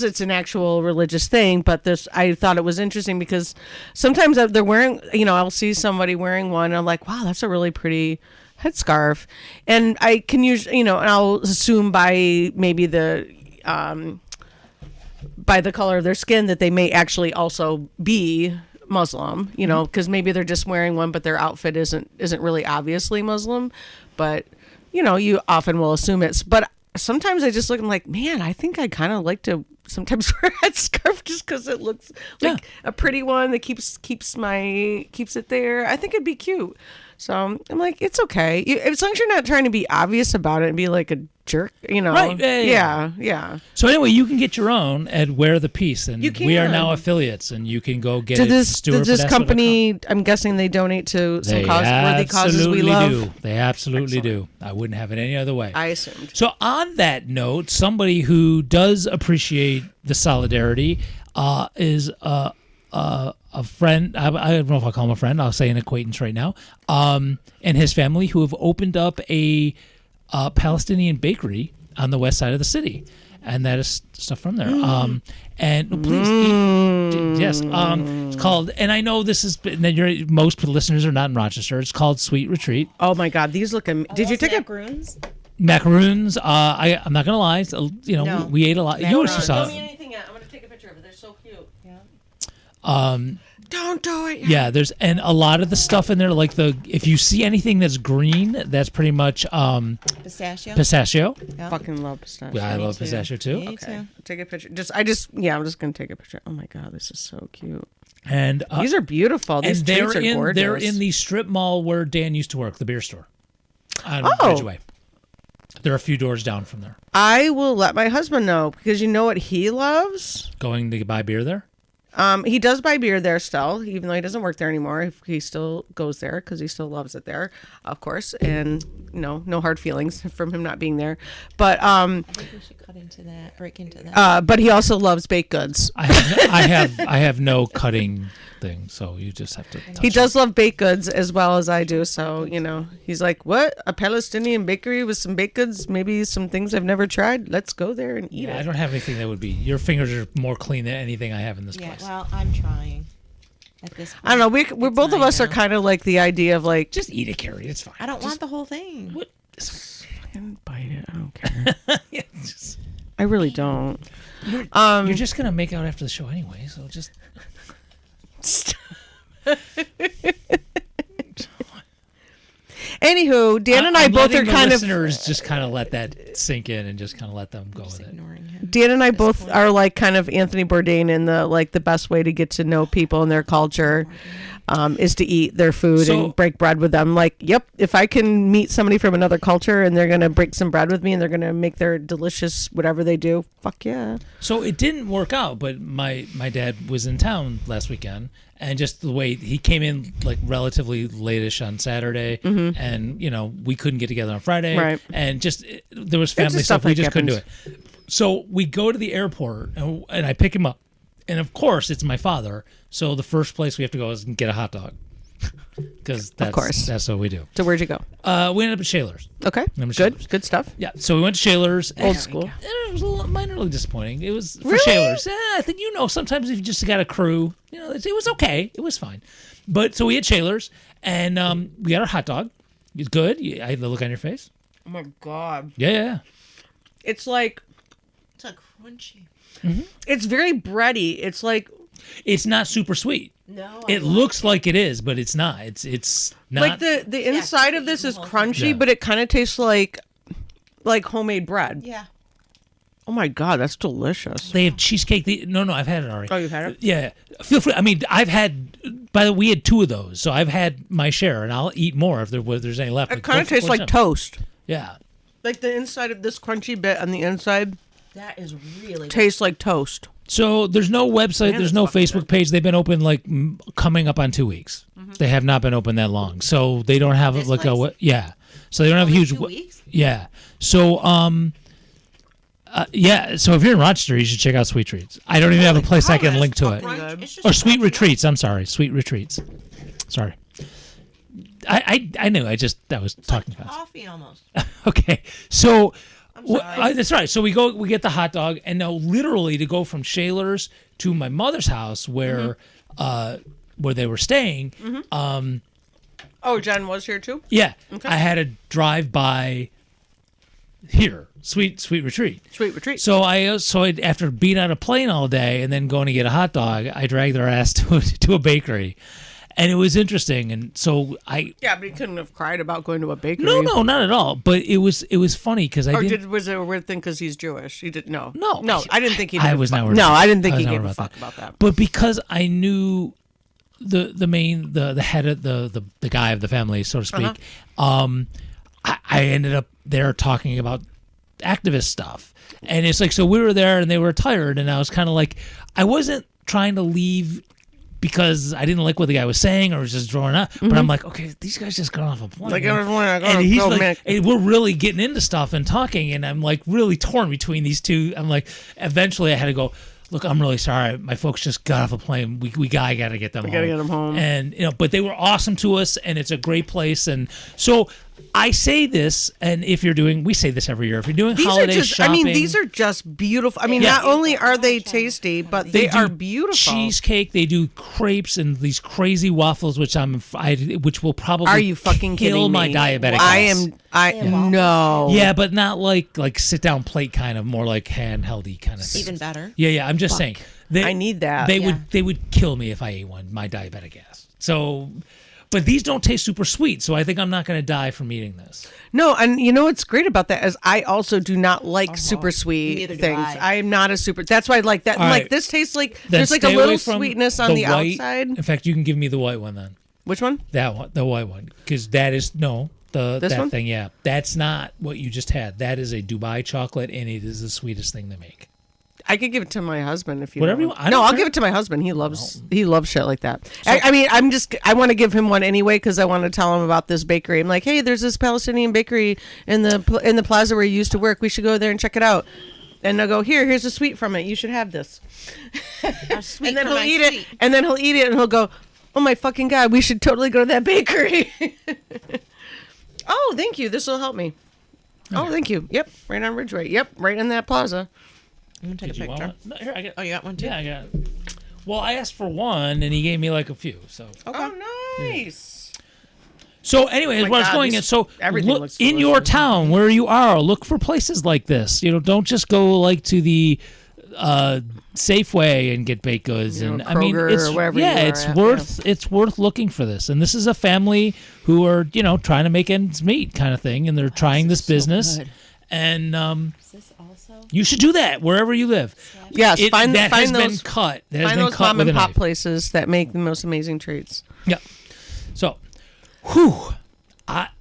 it's an actual religious thing. But I thought it was interesting because sometimes they're wearing, I'll see somebody wearing one, and I'm like, wow, that's a really pretty headscarf, and I can use, and I'll assume by maybe by the color of their skin that they may actually also be Muslim, because maybe they're just wearing one, but their outfit isn't really obviously Muslim, but you often will assume it's. But sometimes I just look and I'm like, man, I think I kind of like to sometimes wear a headscarf just because it looks like a pretty one that keeps it there. I think it'd be cute. So I'm like, it's okay. As long as you're not trying to be obvious about it and be like a jerk, Right, Yeah. So anyway, you can get your own at Wear the Piece, and You we are can. now affiliates, and you can go get Did it. this company? I'm guessing they donate to some worthy causes we love. do. They absolutely do. I wouldn't have it any other way. I assumed. So on that note, somebody who does appreciate the solidarity is a friend. I don't know if I'll call him a friend. I'll say an acquaintance right now. And his family, who have opened up a Palestinian bakery on the west side of the city, and that is stuff from there. And please, yes, it's called. And I know this is. Most listeners are not in Rochester. It's called Sweet Retreat. Oh my God, these look. Did you take a? macaroons? Macaroons. I'm not gonna lie. No. We ate a lot. You actually saw. Don't need anything yet. I'm gonna take a picture of it. They're so cute. Yeah. Don't do it. Yeah, there's and a lot of the stuff in there, like if you see anything that's green, that's pretty much Pistachio. pistachio. Yeah. Fucking love pistachio. Yeah, I love pistachio too. Me Okay, too. take a picture. I'm just gonna take a picture. Oh my God, this is so cute. And These are beautiful. These and treats are gorgeous. they're in the strip mall where Dan used to work, the beer store on Oh. Ridgeway. They're a few doors down from there. I will let my husband know because you know what he loves. Going to buy beer there. He does buy beer there still, even though he doesn't work there anymore. He still goes there because he still loves it there, of course. And no hard feelings from him not being there. But I think we should break into that. but he also loves baked goods. I have no cutting thing, so you just have to. Touch He does love baked goods as well as I do. So he's like, "What? A Palestinian bakery with some baked goods? Maybe some things I've never tried. Let's go there and eat Yeah, I it." don't have anything that would be. Your fingers are more clean than anything I have in this Yeah. place. Well, I'm trying. At this point, I don't know. We're both of mine us are now. kind of like the idea of like, Just eat it, Carrie. It's fine. I don't want the whole thing. What? bite it. I don't care. Yeah, just- I really don't. you're just gonna make out after the show anyway, so just. Anywho, Dan and I I'm both are letting the kind of listeners just kind of let that sink in and just kind of let them go with it. Ignoring him. Dan and I both are like kind of Anthony Bourdain in the best way to get to know people and their culture is to eat their food So- and break bread with them. Like, yep, if I can meet somebody from another culture and they're gonna break some bread with me and they're gonna make their delicious whatever they do, fuck yeah. So it didn't work out, but my dad was in town last weekend, and just the way he came in like relatively late-ish on Saturday, and we couldn't get together on Friday, Mm-hmm. Right. and just there was family just stuff, stuff we that just couldn't do happens. it. So we go to the airport, and I pick him up, and of course it's my father. So the first place we have to go is get a hot dog, because course. that's what we do. So where'd you go? We ended up at Shaler's. Okay, Number good, Shaler's. good stuff. Yeah, so we went to Shaler's. Old and school. It was a little minorly disappointing. It was for Really? Shaler's. I think sometimes if you just got a crew, it was okay. It was fine. But so we had Shaler's, and we got our hot dog. It's good. I had the look on your face. Oh my god, Yeah. it's like It's like crunchy. it's very bready. It's like It's not super sweet. No. It looks like it is, but it's not. It's not. like the inside of this is crunchy, Yeah. but it kind of tastes like homemade bread. Yeah. Oh my god, that's delicious. They have cheesecake. No, I've had it already. Oh, you've had it? Yeah. Feel free. I mean, I've had By the way, we had 2 of those, so I've had my share, and I'll eat more if there's any left. It kind of tastes like toast. Yeah. Like the inside of this crunchy bit on the inside That is really tastes like toast. So there's no website, Man, there's it's no fucking Facebook page. They've been open like coming up on 2 weeks. They have not been open that long, so they don't have This like place? yeah. So they don't have Only huge 2 weeks? yeah. So yeah. So if you're in Rochester, you should check out Sweet Treats. I don't even have a place I can link to it. Brunch. It's just Or a Sweet brunch. Retreats. I'm sorry, Sweet Retreats. Sorry. I knew. I was talking fast. Coffee almost. Okay, so sorry. that's right. So we get the hot dog, and now literally to go from Shaler's to my mother's house where they were staying. Oh, Jen was here too? Yeah, I had to drive by here, Sweet Retreat. Sweet Retreat. So after being on a plane all day and then going to get a hot dog, I dragged their ass to a bakery. And it was interesting, and so Yeah, but he couldn't have cried about going to a bakery. no, not at all. But it was funny because Was it a weird thing because he's Jewish? He didn't. No, No. I didn't think he. I was not worried. No, I didn't think I was he not gave a worried fuck about that. But because I knew the head of the guy of the family, so to speak, I ended up there talking about activist stuff, and it's like, so we were there and they were tired, and I was kind of like, I wasn't trying to leave because I didn't like what the guy was saying or was just drawing up, but I'm like, okay, these guys just got off a plane. Like, I gotta And he's go, like, man. and we're really getting into stuff and talking, and I'm like really torn between these two. I'm like, eventually I had to go, look, I'm really sorry. My folks just got off a plane. We gotta get them home. gotta get them home. And but they were awesome to us, and it's a great place. And so I say this, and we say this every year. If you're doing These are holiday just. shopping, I mean, these are just beautiful. I mean, Yeah. not only are they tasty, but they do are beautiful. cheesecake. They do crepes and these crazy waffles, which which will probably Are you fucking kill kidding my me? diabetic I ass. am. No. Yeah, but not like sit down plate kind of, more like handheldy kind of thing. Even better. Yeah. I'm just saying. I need that. They Yeah. would kill me if I ate one. My diabetic ass. So, but these don't taste super sweet. So I think I'm not going to die from eating this. No, and you know what's great about that is I also do not like super sweet Neither do things. I. I am not a super. That's why I like that. All Like right. this tastes like Then there's like a stay away little from sweetness on the white. outside. In fact, you can give me the white one then. Which one? That one, the white one, because that is This that one? thing. Yeah, that's not what you just had. That is a Dubai chocolate, and it is the sweetest thing they make. I could give it to my husband if you Whatever you want. want. I No, don't I'll care. give it to my husband. He loves shit like that. I mean, I want to give him one anyway because I want to tell him about this bakery. I'm like, hey, there's this Palestinian bakery in the plaza where you used to work. We should go there and check it out. And they'll go, here's a sweet from it. You should have this. Sweet And then for he'll my eat sweet. it. And then he'll eat it and he'll go, oh my fucking God, we should totally go to that bakery. Oh, thank you. This will help me. Oh, thank you. Yep, right on Ridgeway. Yep, right in that plaza. I'm gonna take Did a you want picture. one? No, here, I got. Oh, you got one too? Yeah, I got. Well, I asked for one, and he gave me like a few. So. Oh, nice. So, anyways, my what I was God, going these- in. So, everything look looks in your delicious. town where you are. Look for places like this. Don't just go like to the Safeway and get baked goods. You know, And I mean, Kroger it's or wherever you it's are at, worth looking for this. And this is a family who are trying to make ends meet, kind of thing, and they're trying this business. good. And Is this also? you should do that wherever you live. Yes, find that has been those cut. That has find been those cut mom with and a pop knife. places that make the most amazing treats. Yeah. So,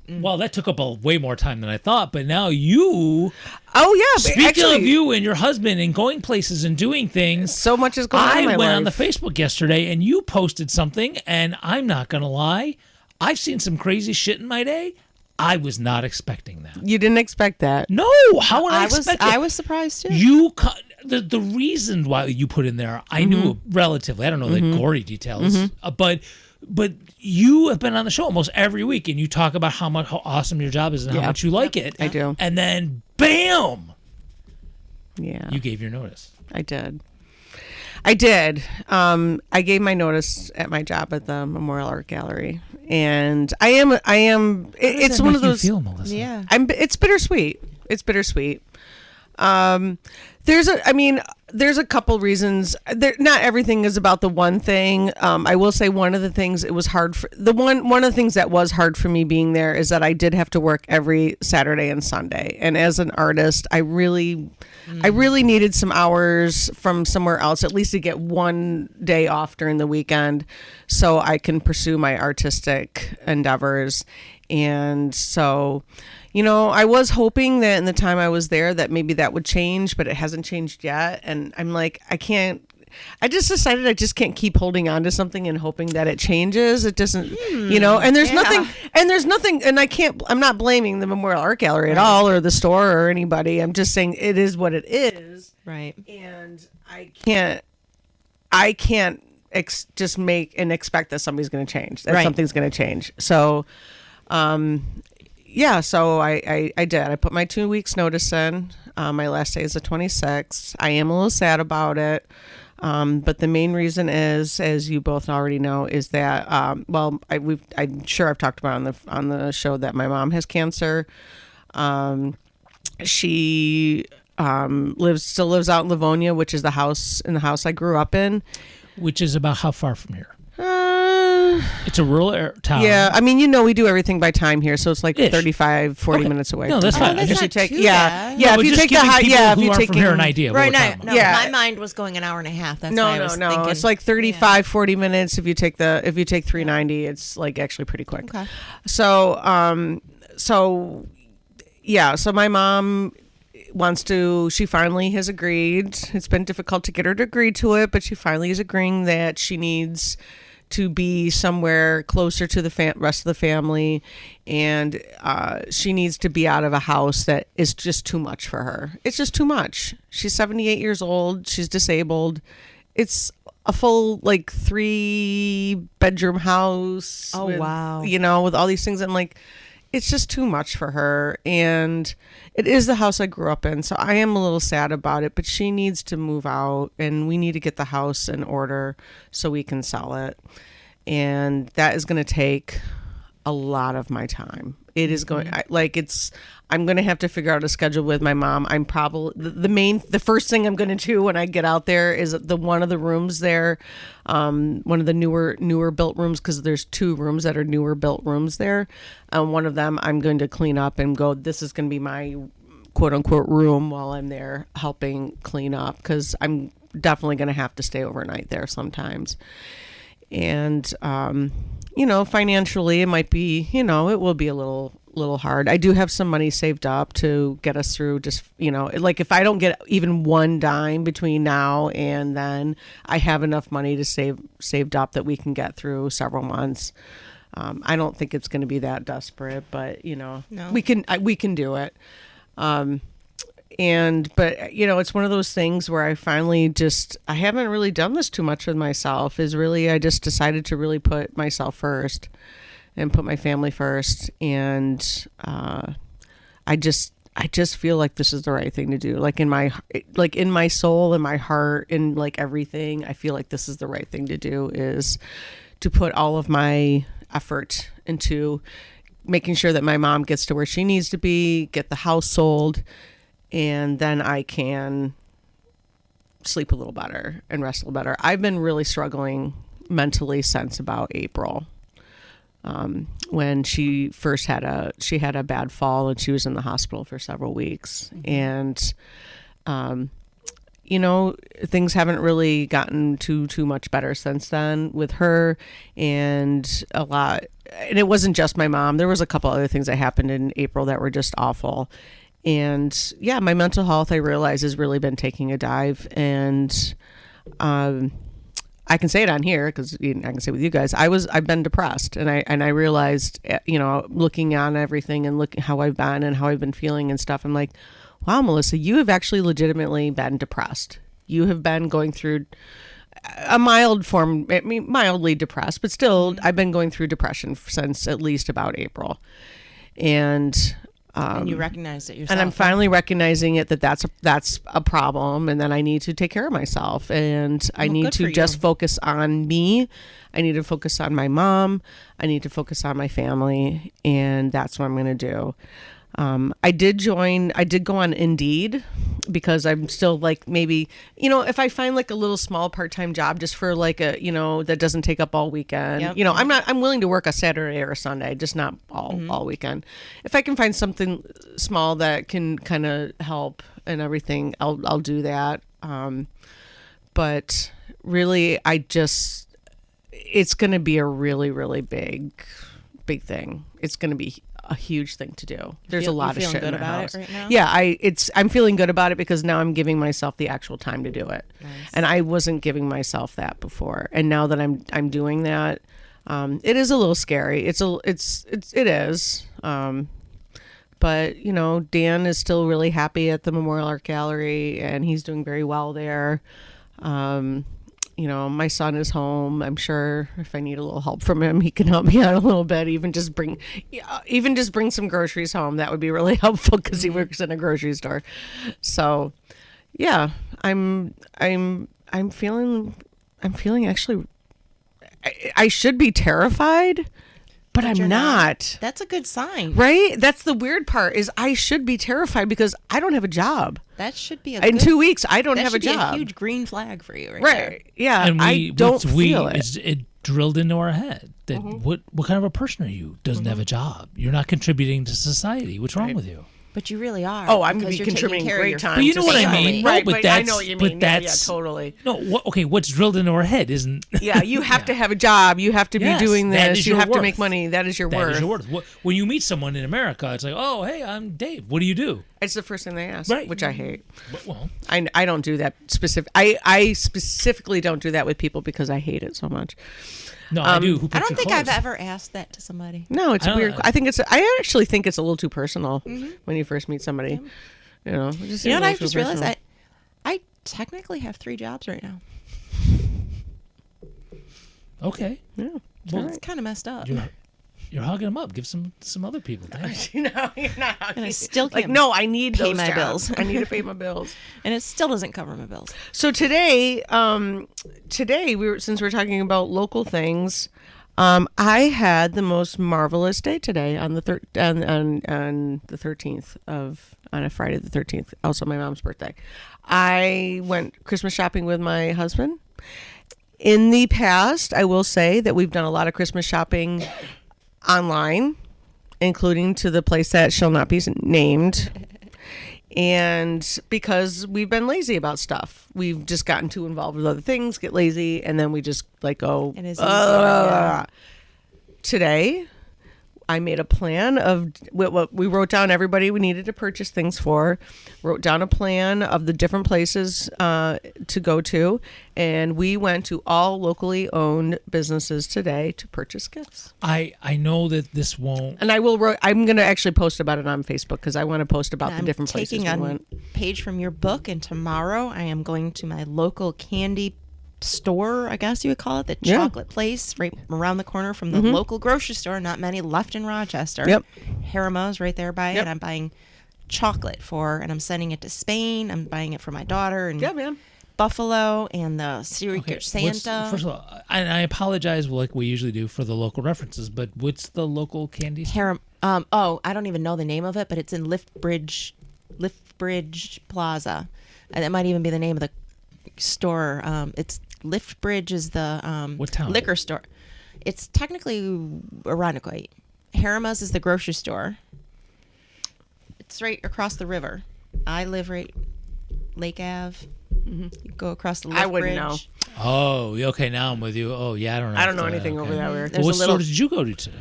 well, that took up way more time than I thought. But now you, Oh yeah, but speaking actually, of you and your husband and going places and doing things, so much is going on in I my went on the life. Facebook yesterday and you posted something, and I'm not gonna lie, I've seen some crazy shit in my day. I was not expecting that. You didn't expect that. No, how would I expect it? I was surprised too. You the reason why you put in there, I knew relatively. I don't know the gory details, but you have been on the show almost every week, and you talk about how awesome your job is and how Yeah. much you like it. I do. And then, bam, Yeah, you gave your notice. I did. I did. I gave my notice at my job at the Memorial Art Gallery, and I am. It's one of those. Feel, Melissa? Yeah. It's bittersweet. It's bittersweet. There's a couple reasons. Not everything is about the one thing. I will say one of the things it was hard for one of the things that was hard for me being there is that I did have to work every Saturday and Sunday. And as an artist, I really needed some hours from somewhere else, at least to get one day off during the weekend, so I can pursue my artistic endeavors. And so, I was hoping that in the time I was there that maybe that would change, but it hasn't changed yet. And I'm like, I just decided I just can't keep holding on to something and hoping that it changes. It doesn't, and there's nothing, and I'm not blaming the Memorial Art Gallery at all or the store or anybody. I'm just saying it is what it is. Right. And I can't just make and expect that somebody's going to change, that something's going to change. So, so I did. I put my 2 weeks notice in. My last day is the 26th. I am a little sad about it. But the main reason is, as you both already know, is that, I'm sure I've talked about on the show that my mom has cancer. She, still lives out in Livonia, which is the house I grew up in. Which is about how far from here? It's a rural town. Yeah, we do everything by time here, so it's like 35, 40 minutes away. No, that's fine. That's Just not take, too yeah, bad. yeah. No, If you just take the giving high, people yeah, if who you aren't take from here an idea. Of Right, what we're talking no, about. Yeah. my mind was going an hour and a half. That's why I was no. thinking. It's like 35, 40 minutes. If you take 390, it's like actually pretty quick. Okay. So my mom she finally has agreed. It's been difficult to get her to agree to it, but she finally is agreeing that she needs to be somewhere closer to the rest of the family, and she needs to be out of a house that is just too much for her. It's just too much. She's 78 years old. She's disabled. It's a full 3-bedroom house. Oh, with, wow. With all these things. I'm like, it's just too much for her. And it is the house I grew up in, so I am a little sad about it, but she needs to move out, and we need to get the house in order so we can sell it. And that is going to take a lot of my time. It is going, I'm going to have to figure out a schedule with my mom. I'm probably, the first thing I'm going to do when I get out there is one of the rooms there, one of the newer built rooms, because there's 2 rooms that are newer built rooms there. One of them I'm going to clean up and go, this is going to be my quote unquote room while I'm there helping clean up, because I'm definitely going to have to stay overnight there sometimes. And, financially it might be, it will be a little hard. I do have some money saved up to get us through, just, if I don't get even one dime between now and then, I have enough money to saved up that we can get through several months. I don't think it's going to be that desperate, but no. we can do it. But it's one of those things where I finally I haven't really done this too much with myself, I just decided to really put myself first and put my family first. And, I just feel like this is the right thing to do. In my soul, in my heart, in everything, I feel like this is the right thing to do, is to put all of my effort into making sure that my mom gets to where she needs to be, get the house sold, and then I can sleep a little better and rest a little better. I've been really struggling mentally since about April, when she first had a bad fall and she was in the hospital for several weeks. And, things haven't really gotten too much better since then with her, and and it wasn't just my mom. There was a couple other things that happened in April that were just awful. And my mental health, I realize, has really been taking a dive. And I can say it on here because I can say it with you guys. I've been depressed, and I realized, looking on everything and looking how I've been and how I've been feeling and stuff, I'm like, wow, Melissa, you have actually legitimately been depressed. You have been going through a mild form, mildly depressed, but still, I've been going through depression since at least about April. And you recognize it yourself. And I'm finally recognizing that's a problem, and then I need to take care of myself, and I need to just focus on me. I need to focus on my mom. I need to focus on my family, and that's what I'm going to do. I did go on Indeed because I'm still like, maybe, if I find like a little small part-time job just for like a, that doesn't take up all weekend, Yep. I'm willing to work a Saturday or a Sunday, just not all weekend. If I can find something small that can kind of help and everything, I'll do that. But really, it's going to be a really, really big thing. It's going to be a huge thing to do. There's a lot of feeling shit in good the about house. it right now? Yeah, I'm feeling good about it because now I'm giving myself the actual time to do it. Nice. And I wasn't giving myself that before. And now that I'm doing that, it is a little scary. It is. But Dan is still really happy at the Memorial Art Gallery, and he's doing very well there. My son is home. I'm sure if I need a little help from him, he can help me out a little bit. Even just bring some groceries home. That would be really helpful because he works in a grocery store. So, yeah, I'm feeling actually. I should be terrified, but I'm you're not. That's a good sign. Right? That's the weird part is I should be terrified because I don't have a job. That should be In 2 weeks, I don't that have a should be job. a huge green flag for you, right? there. Right. Yeah. And I don't feel it. It drilled into our head that what kind of a person are you? Doesn't have a job. You're not contributing to society. What's wrong with you? But you really are. Oh, I'm going to because be you're taking contributing care of great your time. But you to know what I society. mean. No, Right, but I that's- know what you but mean. Yeah, that's- totally. No, what's drilled into our head isn't. Yeah, you have to have a job. You have to Yes, be doing that this. is You your have to worth. make money. That is your That worth. is your worth. When you meet someone in America, it's like, oh, hey, I'm Dave. What do you do? It's the first thing they ask, Right. which I hate. Well, I don't do that specific. I specifically don't do that with people because I hate it so much. no, I do. Who I picks don't your think I've clothes? ever asked that to somebody. No, it's I don't- weird. I actually think it's a little too personal when you first meet somebody. It just You know what? seems a I little just too realized personal. I technically have 3 jobs right now. Okay. Yeah. Well, It's kind of messed up. you're hogging them up. Give some other people. Damn. You're not. And I still Like, can't no, I need pay those my jobs. bills. I need to pay my bills. and it still doesn't cover my bills. So today since we're talking about local things, I had the most marvelous day today on the 13th on a Friday the 13th, also my mom's birthday. I went Christmas shopping with my husband. In the past, I will say that we've done a lot of Christmas shopping online, including to the place that shall not be named. And because we've been lazy about stuff, we've just gotten too involved with other things, get lazy, and then we just like go. It is easier, yeah. Today, I made a plan of what we wrote down. Everybody we needed to purchase things for. Wrote down a plan of the different places to go to, and we went to all locally owned businesses today to purchase gifts. I know that this won't. And I'm going to actually post about it on Facebook because I want to post about the I'm different places taking we a went. page from your book, and tomorrow I am going to my local candy store, I guess you would call it, the Yeah. chocolate place right around the corner from the local grocery store, not many left in Rochester. Yep. Harimo's right there by Yep. it. I'm buying chocolate and I'm sending it to Spain. I'm buying it for my daughter and Yeah, man. Buffalo and the Secret Okay, Santa. first of all, I apologize, like we usually do, for the local references. But what's the local candy store? I don't even know the name of it, but it's in Liftbridge Plaza. And that might even be the name of the store. It's Liftbridge is the What town? liquor store. It's technically Irondequoit. Harrima's is the grocery store. It's right across the river. I live right Lake Ave. You go across the Lift I wouldn't know. Bridge. Oh, okay. Now I'm with you. Oh, yeah. I don't know. anything over that way. Well, There's what a little- store did you go to today?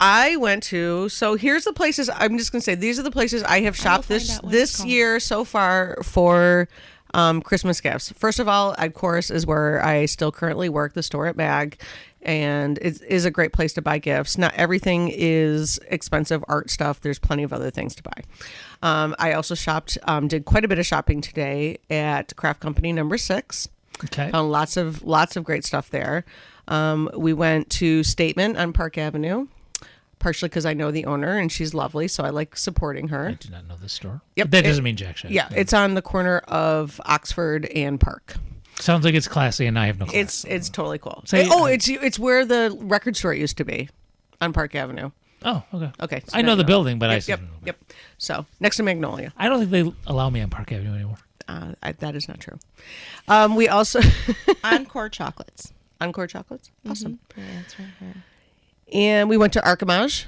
I went to, so here's the places, I'm just going to say, these are the places I have shopped find this out what it's this called. year so far for Christmas gifts. First of all, of course, is where I still currently work, the store at Mag, and it is a great place to buy gifts. Not everything is expensive art stuff. There's plenty of other things to buy. I also did quite a bit of shopping today at Craft Company number 6. Okay. Found lots of great stuff there. We went to Statement on Park Avenue, partially because I know the owner and she's lovely, so I like supporting I her. do not know this store. Yep, But that doesn't mean jack shit. Yeah, it's on the corner of Oxford and Park. Sounds like it's classy, and I have no class. It's totally cool. Say- It's where the record store used to be on Park Avenue. Oh, okay. Okay. so I know there the you go. building, but Yep, yep. So next to Magnolia. I don't think they allow me on Park Avenue anymore. That is not true. We also Encore chocolates. Encore chocolates. Awesome. Yeah, that's right. And we went to Archimage.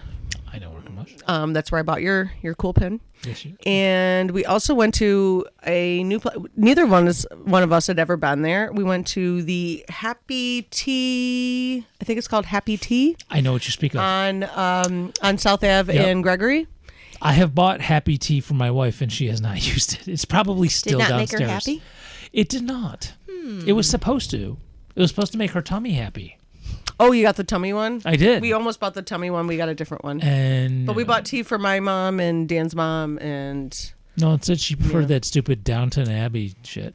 I know working much. That's where I bought your cool pin. Yes, you. And we also went to a new place. Neither one of us had ever been there. We went to the Happy Tea. I think it's called Happy Tea I know what you speak of. on South Ave Yep. in Gregory. I have bought Happy Tea for my wife, and she has not used it. It's probably still not make downstairs. her happy? It did not. It was supposed to. It was supposed to make her tummy happy. Oh, you got the tummy one? I did. We almost bought the tummy one. We got a different one. And But we bought tea for my mom and Dan's mom and no, it said she preferred that stupid Downton Abbey shit.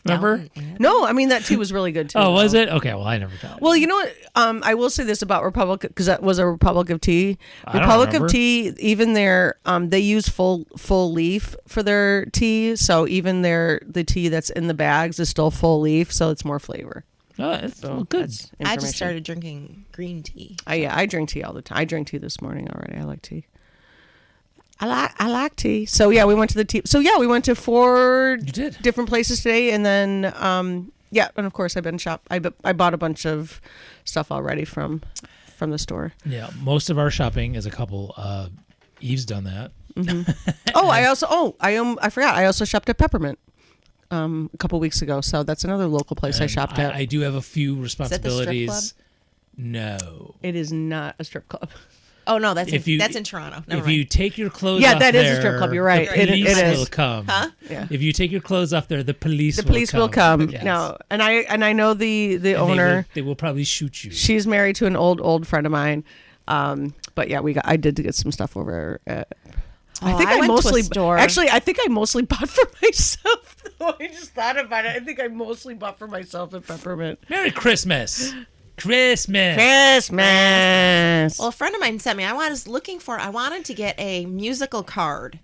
Remember? no, I mean that tea was really good too. Oh, was it? Okay, well, I never got it. Well, you know what? I will say this about Republic because that was a Republic of Tea. I don't Republic of remember. Tea, even their they use full leaf for their tea, so even the tea that's in the bags is still full leaf, so it's more flavor. Oh, it's well, good. That's I just information. started drinking green tea. I drink tea all the time. I drank tea this morning already. I like tea. I like tea. So yeah, we went to the tea. So yeah, we went to 4 You did. different places today, and then yeah, and of course I've been I bought a bunch of stuff already from the store. Yeah, most of our shopping as a couple. Eve's done that. Oh, I forgot. I also shopped at Peppermint a couple weeks ago. So that's another local place I And shopped at. I do have a few that the strip responsibilities. No. It is not a strip club. Oh no, that's If in, you- that's in Toronto. Never If mind. you take your clothes Yeah, off that is a there, strip club. You're right. The It police is. will come. Huh? Yeah. If you take your clothes off there, the police The police will come. Yes. No, and I know the And owner. They will probably shoot you. She's married to an old friend of mine. But yeah, I did get some stuff over at. I Oh, think I I, went to a mostly store. actually I think I mostly bought for myself. Though I just thought about it. I think I mostly bought for myself at Peppermint. Merry Christmas. Christmas. Christmas. Well, a friend of mine sent me. I wanted to get a musical card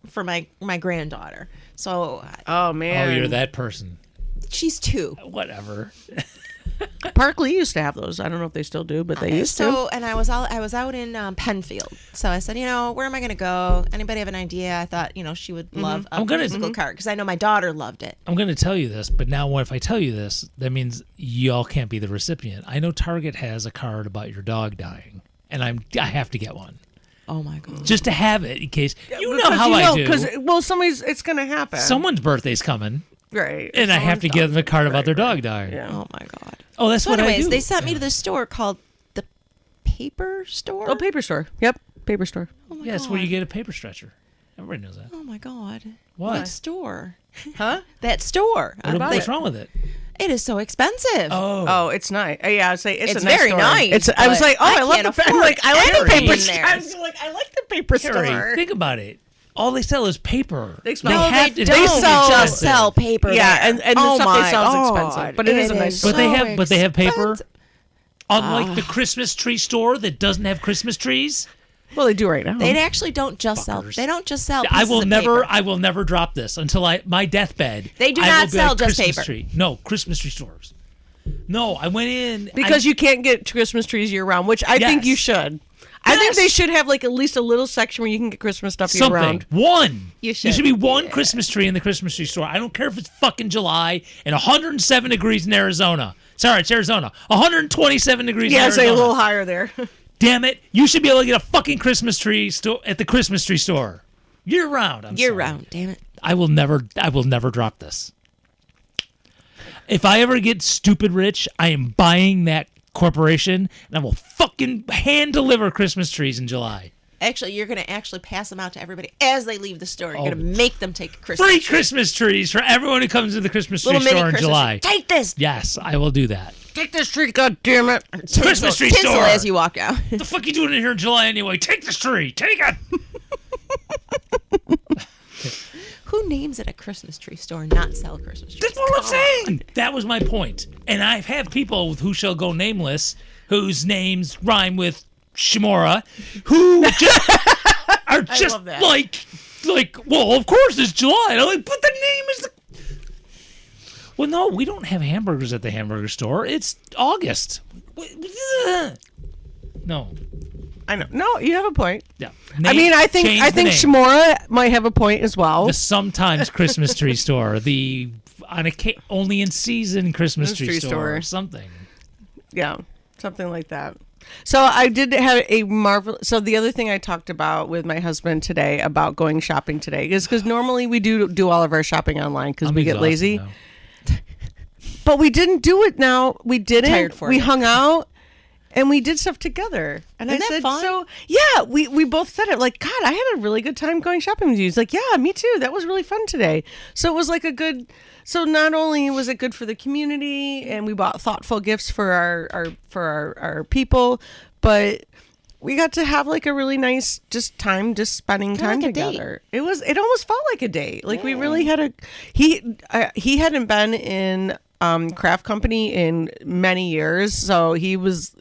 for my granddaughter. So Oh man. Oh, you're that person. she's 2. Whatever. Park Lee used to have those. I don't know if they still do, but they used to. So, and I was out in Penfield. So I said, where am I going to go? Anybody have an idea? I thought, she would love a musical card because I know my daughter loved it. I'm going to tell you this, but now if I tell you this, that means y'all can't be the recipient. I know Target has a card about your dog dying, and I have to get one Oh my god! just to have it in case. You know Because how I do. Because it's gonna happen. Someone's birthday's coming, right. and I have to give them a card about their dog dying. Yeah. Oh my god! Oh, that's So, what I anyways, do. they sent me to this store called the Paper Store. Oh, paper store. Yep, paper store. Oh my Yes, god! where you get a paper stretcher. Everybody knows that. Oh my god! What? That store. Huh? That store. What's wrong with it? It is so expensive. Oh, it's nice. Yeah, I'd say it's a nice very store. nice, I was but like, oh, I love can't the. I'm afford like, I like the anything paper in store. there. I was like, I like the paper Carrie, store. think about it. All they sell is paper. They They smell- No, have they to- don't sell- just sell paper. Yeah, there. and the Oh stuff they my sell is God. expensive, but it is a nice But store. they have paper. expensive. Unlike the Christmas tree store that doesn't have Christmas trees. Well, they do right now. They actually don't just sell. Fuckers. They don't just sell. I pieces will of never paper. I will never drop this until my deathbed. They do I not will be sell like, just Christmas paper. Tree. No, Christmas tree stores. No, I went in because you can't get Christmas trees year round, which I think Yes. you should. I think Yes. they should have like at least a little section where you can get Christmas stuff year something. round. One. You There should. should be one Christmas tree in the Christmas tree store. I don't care if it's fucking July and 107 degrees in Arizona. Sorry, it's Arizona. 127 degrees in Yeah, Arizona. say a little higher there. Damn it. You should be able to get a fucking Christmas tree at the Christmas tree store. Year round. Year round. Damn it. I will never drop this. If I ever get stupid rich, I am buying that corporation and I will fucking hand deliver Christmas trees in July. Actually, you're going to actually pass them out to everybody as they leave the store. You're Oh. going to make them take a Christmas Free tree. Christmas trees for everyone who comes to the Christmas tree Little mini store in Christmas July. tree. Take this. Yes, I will do that. Take this tree, god damn it! Christmas tree Tinsel store. as you walk out. What the fuck you doing in here in July anyway? Take this tree. Take it. Who names it a Christmas tree store and not sell Christmas trees? That's what I'm saying. That was my point. And I have people who shall go nameless whose names rhyme with Shimura who just are just love that. like, well, of course it's July. And I'm like, but the name is the... Well, no, we don't have hamburgers at the hamburger store. It's August. No. I know. No, you have a point. Yeah. I mean, I think Change the name. Shmora might have a point as well. The sometimes Christmas tree store, the only in season Christmas tree store, or something. Yeah, something like that. So I did have a marvel. So the other thing I talked about with my husband today about going shopping today is because normally we do all of our shopping online because we get lazy. Now. But we didn't do it now. We didn't. Tired for we you. hung out and we did stuff together. And Isn't I that said, fun? so yeah, we both said it like, God, I had a really good time going shopping with you. He's like, yeah, me too. That was really fun today. So it was like so not only was it good for the community and we bought thoughtful gifts for our people, but we got to have like a really nice spending time like a date. together. It almost felt like a date. Like we really had he hadn't been in craft company in many years, so he was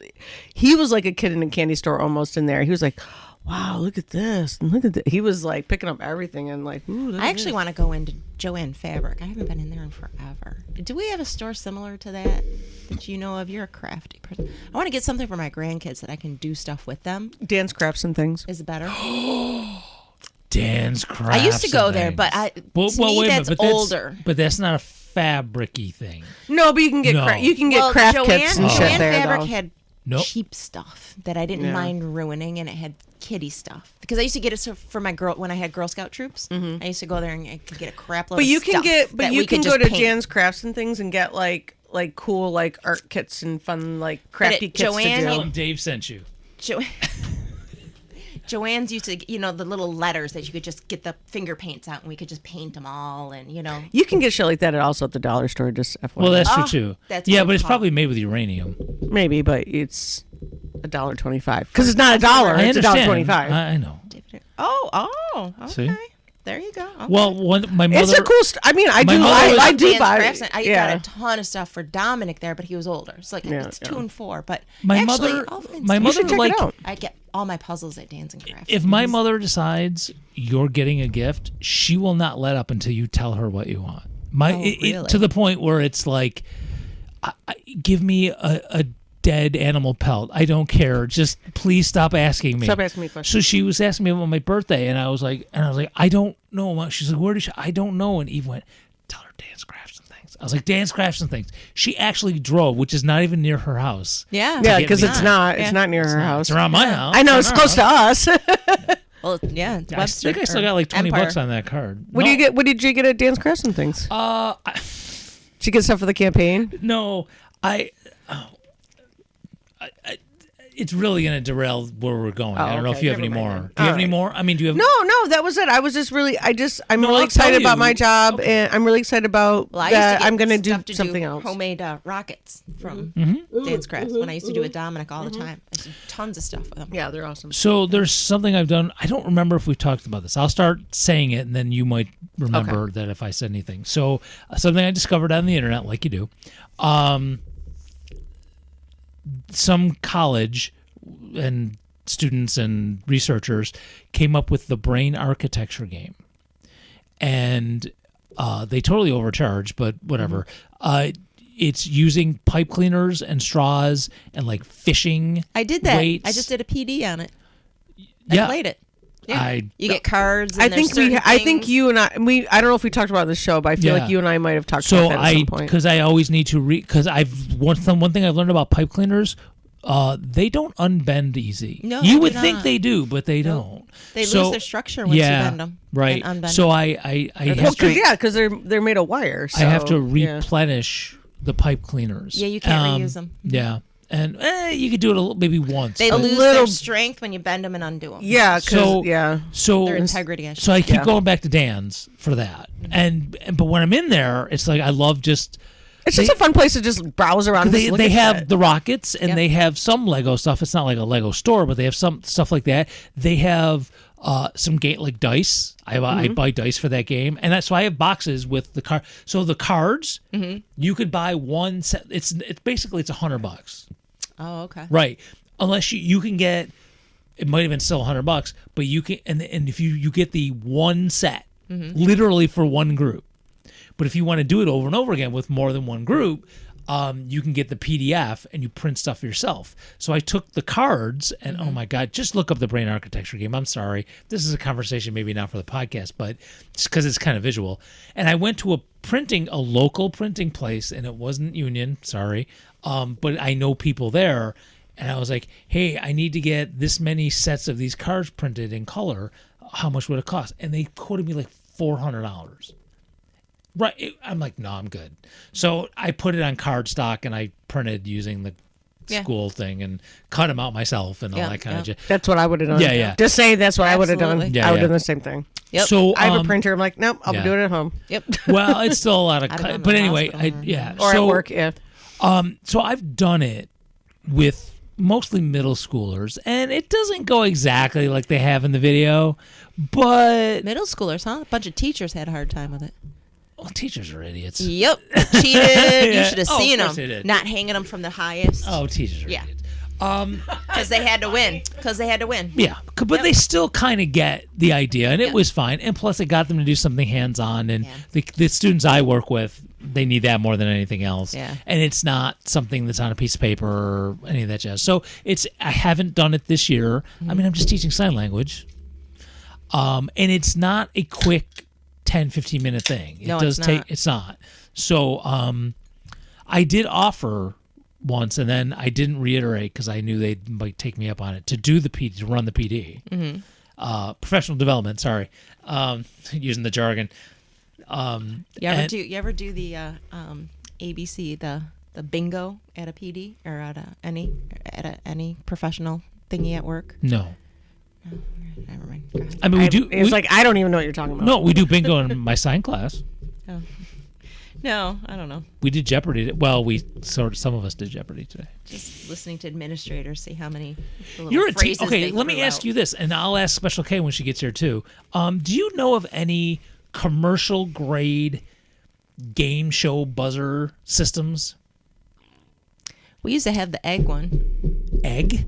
like a kid in a candy store almost in there. He was like, wow, look at this and look at that. He was like picking up everything and like, ooh, I actually want to go into Joanne Fabric. I haven't been in there in forever. Do we have a store similar to that you know of? You're a crafty person. I want to get something for my grandkids that I can do stuff with them. Dan's Crafts and Things. Is it better? Dan's Crafts. I used to go and there, things. but Well, to me, wait a minute, that's but older. But that's not a fabric-y thing. No, but you can get No. craft Joanne, kits and shit Joanne there Fabric though. had Nope. cheap stuff that I didn't Yeah. mind ruining, and it had kiddie stuff because I used to get it for my girl when I had Girl Scout troops. I used to go there and I could get a crap load. But you of can stuff get, but that you we can could go just to paint. Dan's Crafts and Things and get like cool like art kits and fun like crafty kits Joanne- to Tell do. him Dave sent you. Joanne's used to, the little letters that you could just get the finger paints out and we could just paint them all and, You can get shit like that also at the dollar store. Just FYI. Well, that's true Oh, too. that's yeah, good but it's call. probably made with uranium. maybe, but it's $1.25 because it's not a dollar. I It's understand. $1.25. I know. Oh, okay. See? There you go. Okay. Well, my mother. It's a cool. I mean, I My do. mother was- I do Dan's buy. Crafts, and I Yeah. got a ton of stuff for Dominic there, but he was older. It's like Yeah, it's yeah. 2 and 4. But My actually, mother- I'll find my some. mother You should check like- it out. I get all my puzzles at Dan's and Crafts. If my mother decides you're getting a gift, she will not let up until you tell her what you want. Really? To the point where it's like, give me a dead animal pelt. I don't care. Just please stop asking me. Stop asking me questions. So she was asking me about my birthday, and I was like, I don't know. Mom. She's like, where did she? I don't know. And Eve went, tell her Dan's Crafts and Things. I was like, Dan's Crafts and Things. She actually drove, which is not even near her house. Yeah. Yeah, get because me. it's not. Yeah. It's not near her It's house. around my house. I know Not it's our close to house. us. Well, yeah. It's I Webster think I still or got like $20 Empire. on that card. What do you get? What did you get at Dan's Crafts and Things? I- Did you get stuff for the campaign? No, it's really going to derail where we're going. I don't know okay. if you have Never any mind more. then. Do you have All any right. more? I mean, do you have? No, that was it. I was just really, I'm No, really I'll tell excited about you. my job, and I'm really excited about Well, I used to that. get I'm going to stuff do something else. Homemade rockets from Mm-hmm. Dan's Crafts when I used to do it with Dominic all the time. I used to do tons of stuff with him. Yeah, they're awesome. So there's something I've done. I don't remember if we've talked about this. I'll start saying it, and then you might remember that if I said anything. So something I discovered on the internet, like you do, some college and students and researchers came up with the brain architecture game, and they totally overcharge, but whatever. It's using pipe cleaners and straws and like fishing. I did that. weights. I just did a PD on it. Yeah. I played it. Yeah. I You get cards. And I there's think certain I think things. you and I I don't know if we talked about this show, but I feel Yeah. like you and I might have talked So about that at some point. because I always need to because one thing I've learned about pipe cleaners, they don't unbend easy. No, you they would do think not. they do, but they don't. They So- lose their structure once you bend them. right. And unbend So them. I Well, have to because they're made of wire. So, I have to yeah. replenish the pipe cleaners. Yeah, you can't reuse them. Yeah, and you could do it maybe once. They but- lose little- their strength when you bend them and undo them. Yeah, 'cause- So- yeah. So Their integrity, I should So I keep Yeah. going back to Dan's for that, but when I'm in there, it's like I love just. It's just a fun place to just browse around. And They just look they at have shit. the rockets and Yep. they have some Lego stuff. It's not like a Lego store, but they have some stuff like that. They have some game like dice. I buy dice for that game, and so I have boxes with the card. So the cards, you could buy one set. It's basically it's $100, Oh, okay. right? Unless you can get, it might have been still $100, but you can and if you get the one set, literally for one group. But if you want to do it over and over again with more than one group, you can get the PDF and you print stuff yourself. So I took the cards and oh my God, just look up the Brain Architecture Game. I'm sorry. This is a conversation maybe not for the podcast, but it's because it's kind of visual. And I went to a local printing place, and it wasn't Union, sorry. But I know people there. And I was like, hey, I need to get this many sets of these cards printed in color. How much would it cost? And they quoted me like $400. Right. I'm like, no, I'm good. So I put it on cardstock and I printed using the school thing and cut them out myself and all that kind of shit. That's what I would have done. Yeah. Just say that's what I would have done. Absolutely. I would have done the same thing. Yep. So I have a printer. I'm like, nope, I'll do it at home. Yep. Well, it's still a lot of I don't know, but in the anyway, hospital. Or so, at work, yeah. So I've done it with mostly middle schoolers, and it doesn't go exactly like they have in the video, but Middle schoolers, huh? A bunch of teachers had a hard time with it. well, teachers are idiots. Yep. Cheated. You should have Oh, of seen course them. they did. Not hanging them from the highest. Oh, teachers are Yeah. idiots. Because they had to win. Yeah, but they still kind of get the idea, and it was fine. And plus, it got them to do something hands-on. And the students I work with, they need that more than anything else. Yeah. And it's not something that's on a piece of paper or any of that jazz. So I haven't done it this year. I mean, I'm just teaching sign language. And it's not a quick 10, 15-minute thing. No, it's not. It's not. So I did offer once, and then I didn't reiterate because I knew they might take me up on it to do the PD, to run the PD, professional development. Sorry, using the jargon. You ever do the ABC, the bingo at a PD or at any professional thingy at work? No, Never mind. Go ahead. I mean we do. It's like, I don't even know what you're talking about. No, we do bingo in my sign class. Oh. No, I don't know. We did Jeopardy. Well, some of us did Jeopardy today. Just listening to administrators, see how many little You're a phrases okay. they Let me threw ask out. you this, and I'll ask Special K when she gets here too. Do you know of any commercial grade game show buzzer systems? We used to have the egg one. Egg?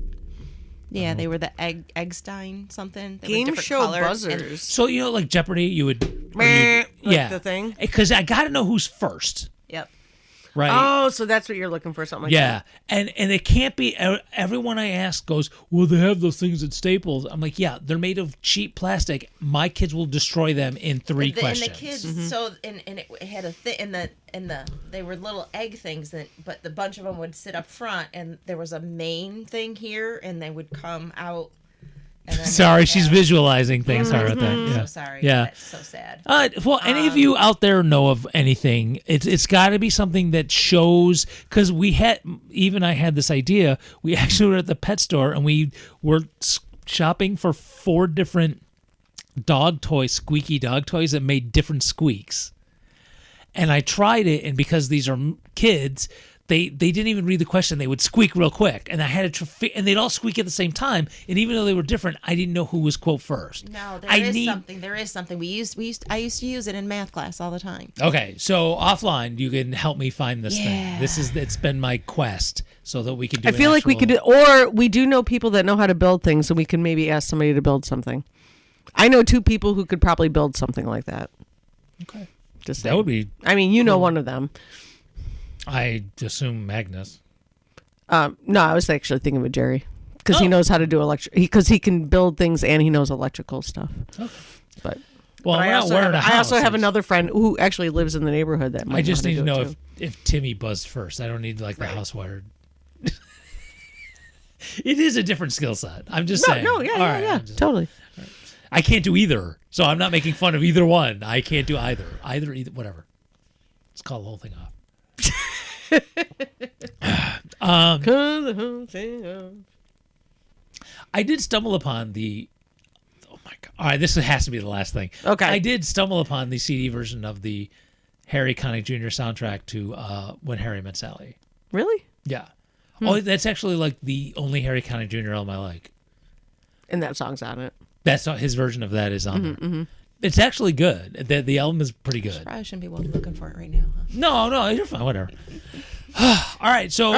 Yeah, they were the Eggstein something. They were Game different show colors, and- buzzers. So like Jeopardy, you would Meh, like yeah the thing? because I got to know who's first, Yep. right? Oh, so that's what you're looking for, something like Yeah, and it can't be. Everyone I ask goes, well, they have those things at Staples. I'm like, yeah, they're made of cheap plastic. My kids will destroy them in three questions. And the kids, so and it had a thing, and they were little egg things, but the bunch of them would sit up front, and there was a main thing here, and they would come out. And then Sorry, she's visualizing things. Sorry about that. I'm Yeah. so sorry. Yeah. That's so sad. Well, any of you out there know of anything? It's got to be something that shows, because I had this idea. We actually were at the pet store and we were shopping for 4 different squeaky dog toys that made different squeaks. And I tried it, and because these are kids, they didn't even read the question. They would squeak real quick, and I had to and they'd all squeak at the same time. And even though they were different, I didn't know who was quote first. No, there is something. I used to use it in math class all the time. Okay, so offline, you can help me find this Yeah. thing. It's been my quest so that we can do. I feel like we could, or we do know people that know how to build things, so we can maybe ask somebody to build something. I know 2 people who could probably build something like that. Okay, Just that saying. would be. I mean, you know one of them. I assume Magnus. No, I was actually thinking of Jerry because he knows how to do because he can build things and he knows electrical stuff. But Well, I we're not also, wearing have, a I also house. have another friend who actually lives in the neighborhood that might I just know how need to do know it, too. if Timmy buzzed first. I don't need like the house wired. It is a different skill set. I'm just saying. No, yeah, All yeah, right, yeah, I'm just- totally. I can't do either, so I'm not making fun of either one. I can't do either, whatever. Let's call the whole thing off. I did stumble upon the. Oh my god! All right, this has to be the last thing. Okay. I did stumble upon the CD version of the Harry Connick Jr. soundtrack to When Harry Met Sally. Really? Yeah. Oh, that's actually like the only Harry Connick Jr. album I like. And that song's on it. That's his version of that is on there. It's actually good. The album is pretty good. Probably shouldn't be looking for it right now. Huh? No, you're fine. Whatever. All right. So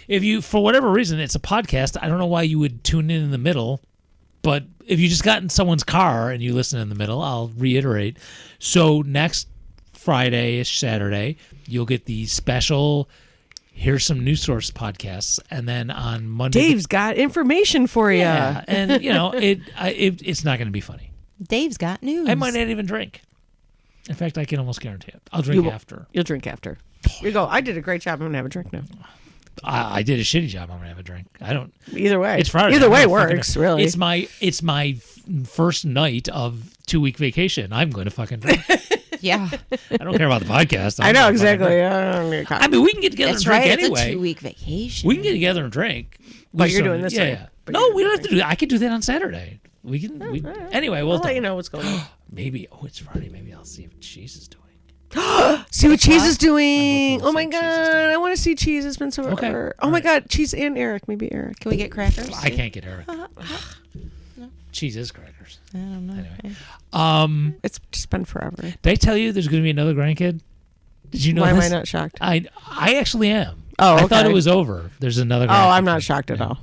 if you, for whatever reason, it's a podcast, I don't know why you would tune in the middle, but if you just got in someone's car and you listen in the middle, I'll reiterate. So next Friday-ish, Saturday, you'll get the special here's some News Source podcasts, and then on Monday, Dave's got information for you. yeah, and it's not going to be funny. Dave's got news. I might not even drink. In fact, I can almost guarantee it. I'll drink after. You'll drink after. You go, I did a great job. I'm going to have a drink now. I did a shitty job. I'm gonna have a drink. I don't. Either way. It's Friday. Either I'm way gonna works, really. It's my first night of 2-week vacation. I'm going to fucking drink. Yeah. I don't care about the podcast. I know, gonna fucking exactly. drink. I mean, we can get together That's and drink right. anyway. It's a 2-week vacation. We can get together and drink. But you're doing this Yeah, way. yeah. But No, you're we don't doing have to do that. I can do that on Saturday. We can. Anyway, we'll I'll let you know what's going on. Maybe. Oh, it's Friday. Maybe I'll see what Cheese is doing. See what Cheese is I'm doing. looking Oh my forward to see what Cheese is doing. God. I want to see Cheese. It's been so Okay. forever. Oh All my right. God. Cheese and Eric. Maybe Eric. Can we get crackers? I can't get Eric. Cheese is crackers. I don't know. Anyway, It's just been forever. did I tell you there's going to be another grandkid? Did you know Why am this? I not shocked? I actually am. Oh, I thought okay. it was over. There's another. Oh, grandkid I'm not coming. shocked at all.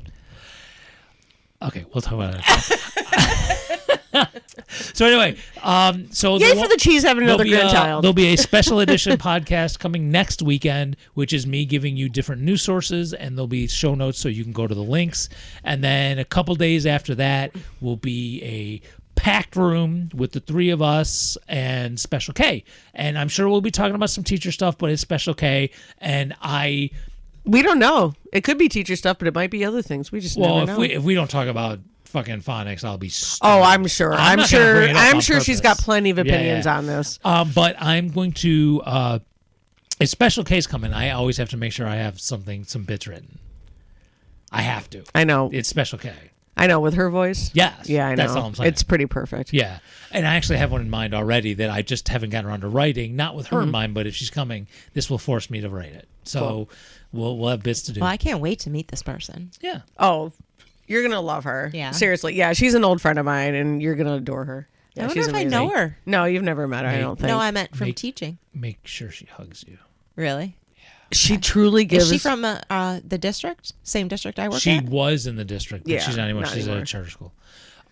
Okay, we'll talk about it. So anyway, so Yay for the Cheese having another grandchild. There'll be a special edition podcast coming next weekend, which is me giving you different news sources, and there'll be show notes so you can go to the links. And then a couple days after that will be a packed room with the three of us and Special K. And I'm sure we'll be talking about some teacher stuff, but it's Special K. And We don't know. It could be teacher stuff, but it might be other things. We just never know. if we don't talk about fucking phonics, I'll be stupid. Oh, I'm sure. I'm not gonna sure. bring it up I'm on sure she's got purpose. plenty of Yeah, opinions yeah. on this. But I'm going to a Special Case coming. I always have to make sure I have some bits written. I have to. I know. It's Special K. I know with her voice. Yes. Yeah, I know. That's all I'm saying. It's pretty perfect. Yeah. And I actually have one in mind already that I just haven't gotten around to writing. Not with her Mm-hmm. in mind, but if she's coming, this will force me to write it. So we'll have bits to do. Well, I can't wait to meet this person. Yeah. Oh, you're gonna love her. Yeah. Seriously. Yeah, she's an old friend of mine, and you're gonna adore her. Yeah, I wonder she's if I amazing. know her. No, you've never met her. I Make- don't think. No, I meant from Make- teaching. Make sure she hugs you. Really? She truly gives. Is she from the district? Same district I work She at? was in the district, but Yeah, she's not anymore. not She's at anymore. a charter school.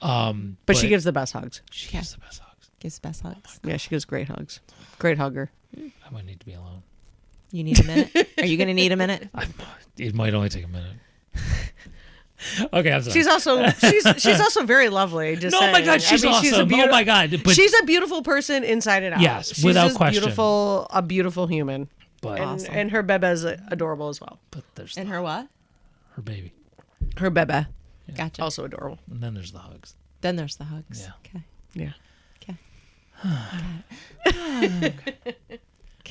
But she gives the best hugs. She gives the best hugs. Gives best hugs. Yeah, she gives great hugs. Great hugger. I might need to be alone. You need a minute? Are you going to need a minute? It might only take a minute. Okay, I'm sorry. She's also very lovely. Just No, oh my saying. God, she's awesome. Oh my God, but- she's a beautiful person inside and out. Yes, she's without just question. a beautiful human, but and her bebe is adorable as well. there's And her what? her baby, Her bebe Gotcha. also adorable. and then there's the hugs. Then there's the hugs. Yeah. Okay. Yeah. Okay.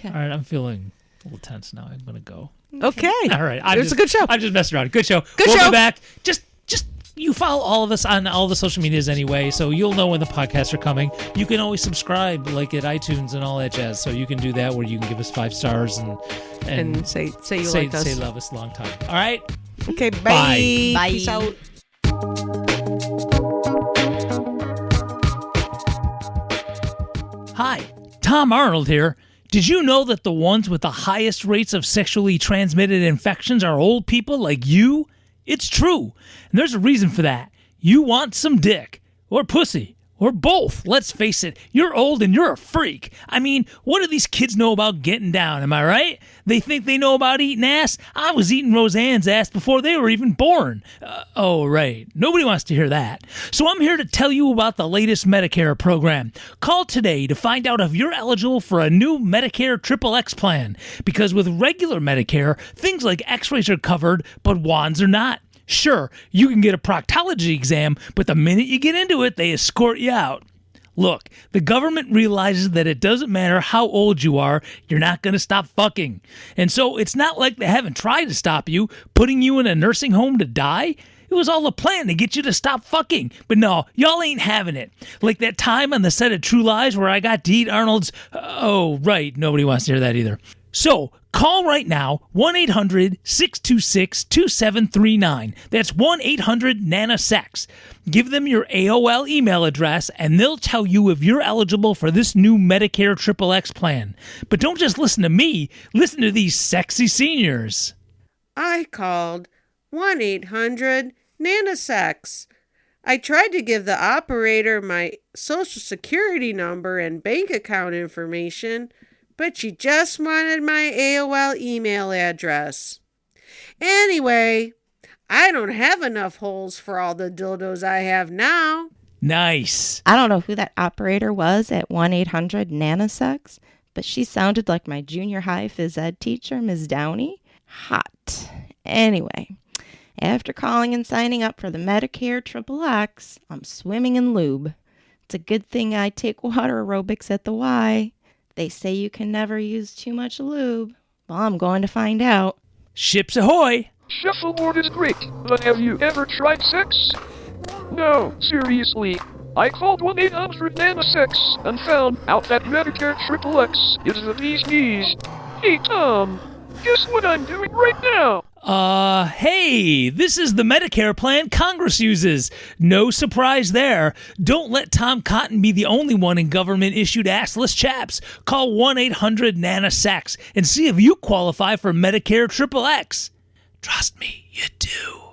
All right, I'm feeling a little tense now. I'm gonna go. Okay. All right, It was a good show. I'm just messing around. Good show. Good we'll show. be back. Just you follow all of us on all the social medias anyway, so you'll know when the podcasts are coming. You can always subscribe, like at iTunes and all that jazz. So you can do that, where you can give us 5 stars and say you say liked us. say love us a long time. All right. Okay. Bye. Bye. Bye. Peace out. Hi, Tom Arnold here. Did you know that the ones with the highest rates of sexually transmitted infections are old people like you? It's true. And there's a reason for that. You want some dick. Or pussy. Or both. Let's face it, you're old and you're a freak. I mean, what do these kids know about getting down, am I right? They think they know about eating ass? I was eating Roseanne's ass before they were even born. Oh, right. Nobody wants to hear that. So I'm here to tell you about the latest Medicare program. Call today to find out if you're eligible for a new Medicare XXX plan. Because with regular Medicare, things like x-rays are covered, but wands are not. Sure, you can get a proctology exam, but the minute you get into it, they escort you out. Look, the government realizes that it doesn't matter how old you are, you're not going to stop fucking. And so it's not like they haven't tried to stop you, putting you in a nursing home to die. It was all a plan to get you to stop fucking. But no, y'all ain't having it. Like that time on the set of True Lies where I got to eat Arnold's... oh, right, nobody wants to hear that either. So, call right now, 1-800-626-2739. That's 1-800-NANA-SEX. Give them your AOL email address, and they'll tell you if you're eligible for this new Medicare XXX plan. But don't just listen to me. Listen to these sexy seniors. I called 1-800-NANA-SEX. I tried to give the operator my social security number and bank account information, but she just wanted my AOL email address. Anyway, I don't have enough holes for all the dildos I have now. Nice. I don't know who that operator was at 1-800-NANOSEX, but she sounded like my junior high phys ed teacher, Ms. Downey. Hot. Anyway, after calling and signing up for the Medicare XXX, I'm swimming in lube. It's a good thing I take water aerobics at the Y. They say you can never use too much lube. Well, I'm going to find out. Ships ahoy. Shuffleboard is great, but have you ever tried sex? No, seriously. I called 1-800-NANOSEX and found out that Medicare XXX is the bee's knees. Hey, Tom, guess what I'm doing right now? Hey, this is the Medicare plan Congress uses. No surprise there. Don't let Tom Cotton be the only one in government-issued assless chaps. Call 1-800-NANOSEX and see if you qualify for Medicare XXX. Trust me, you do.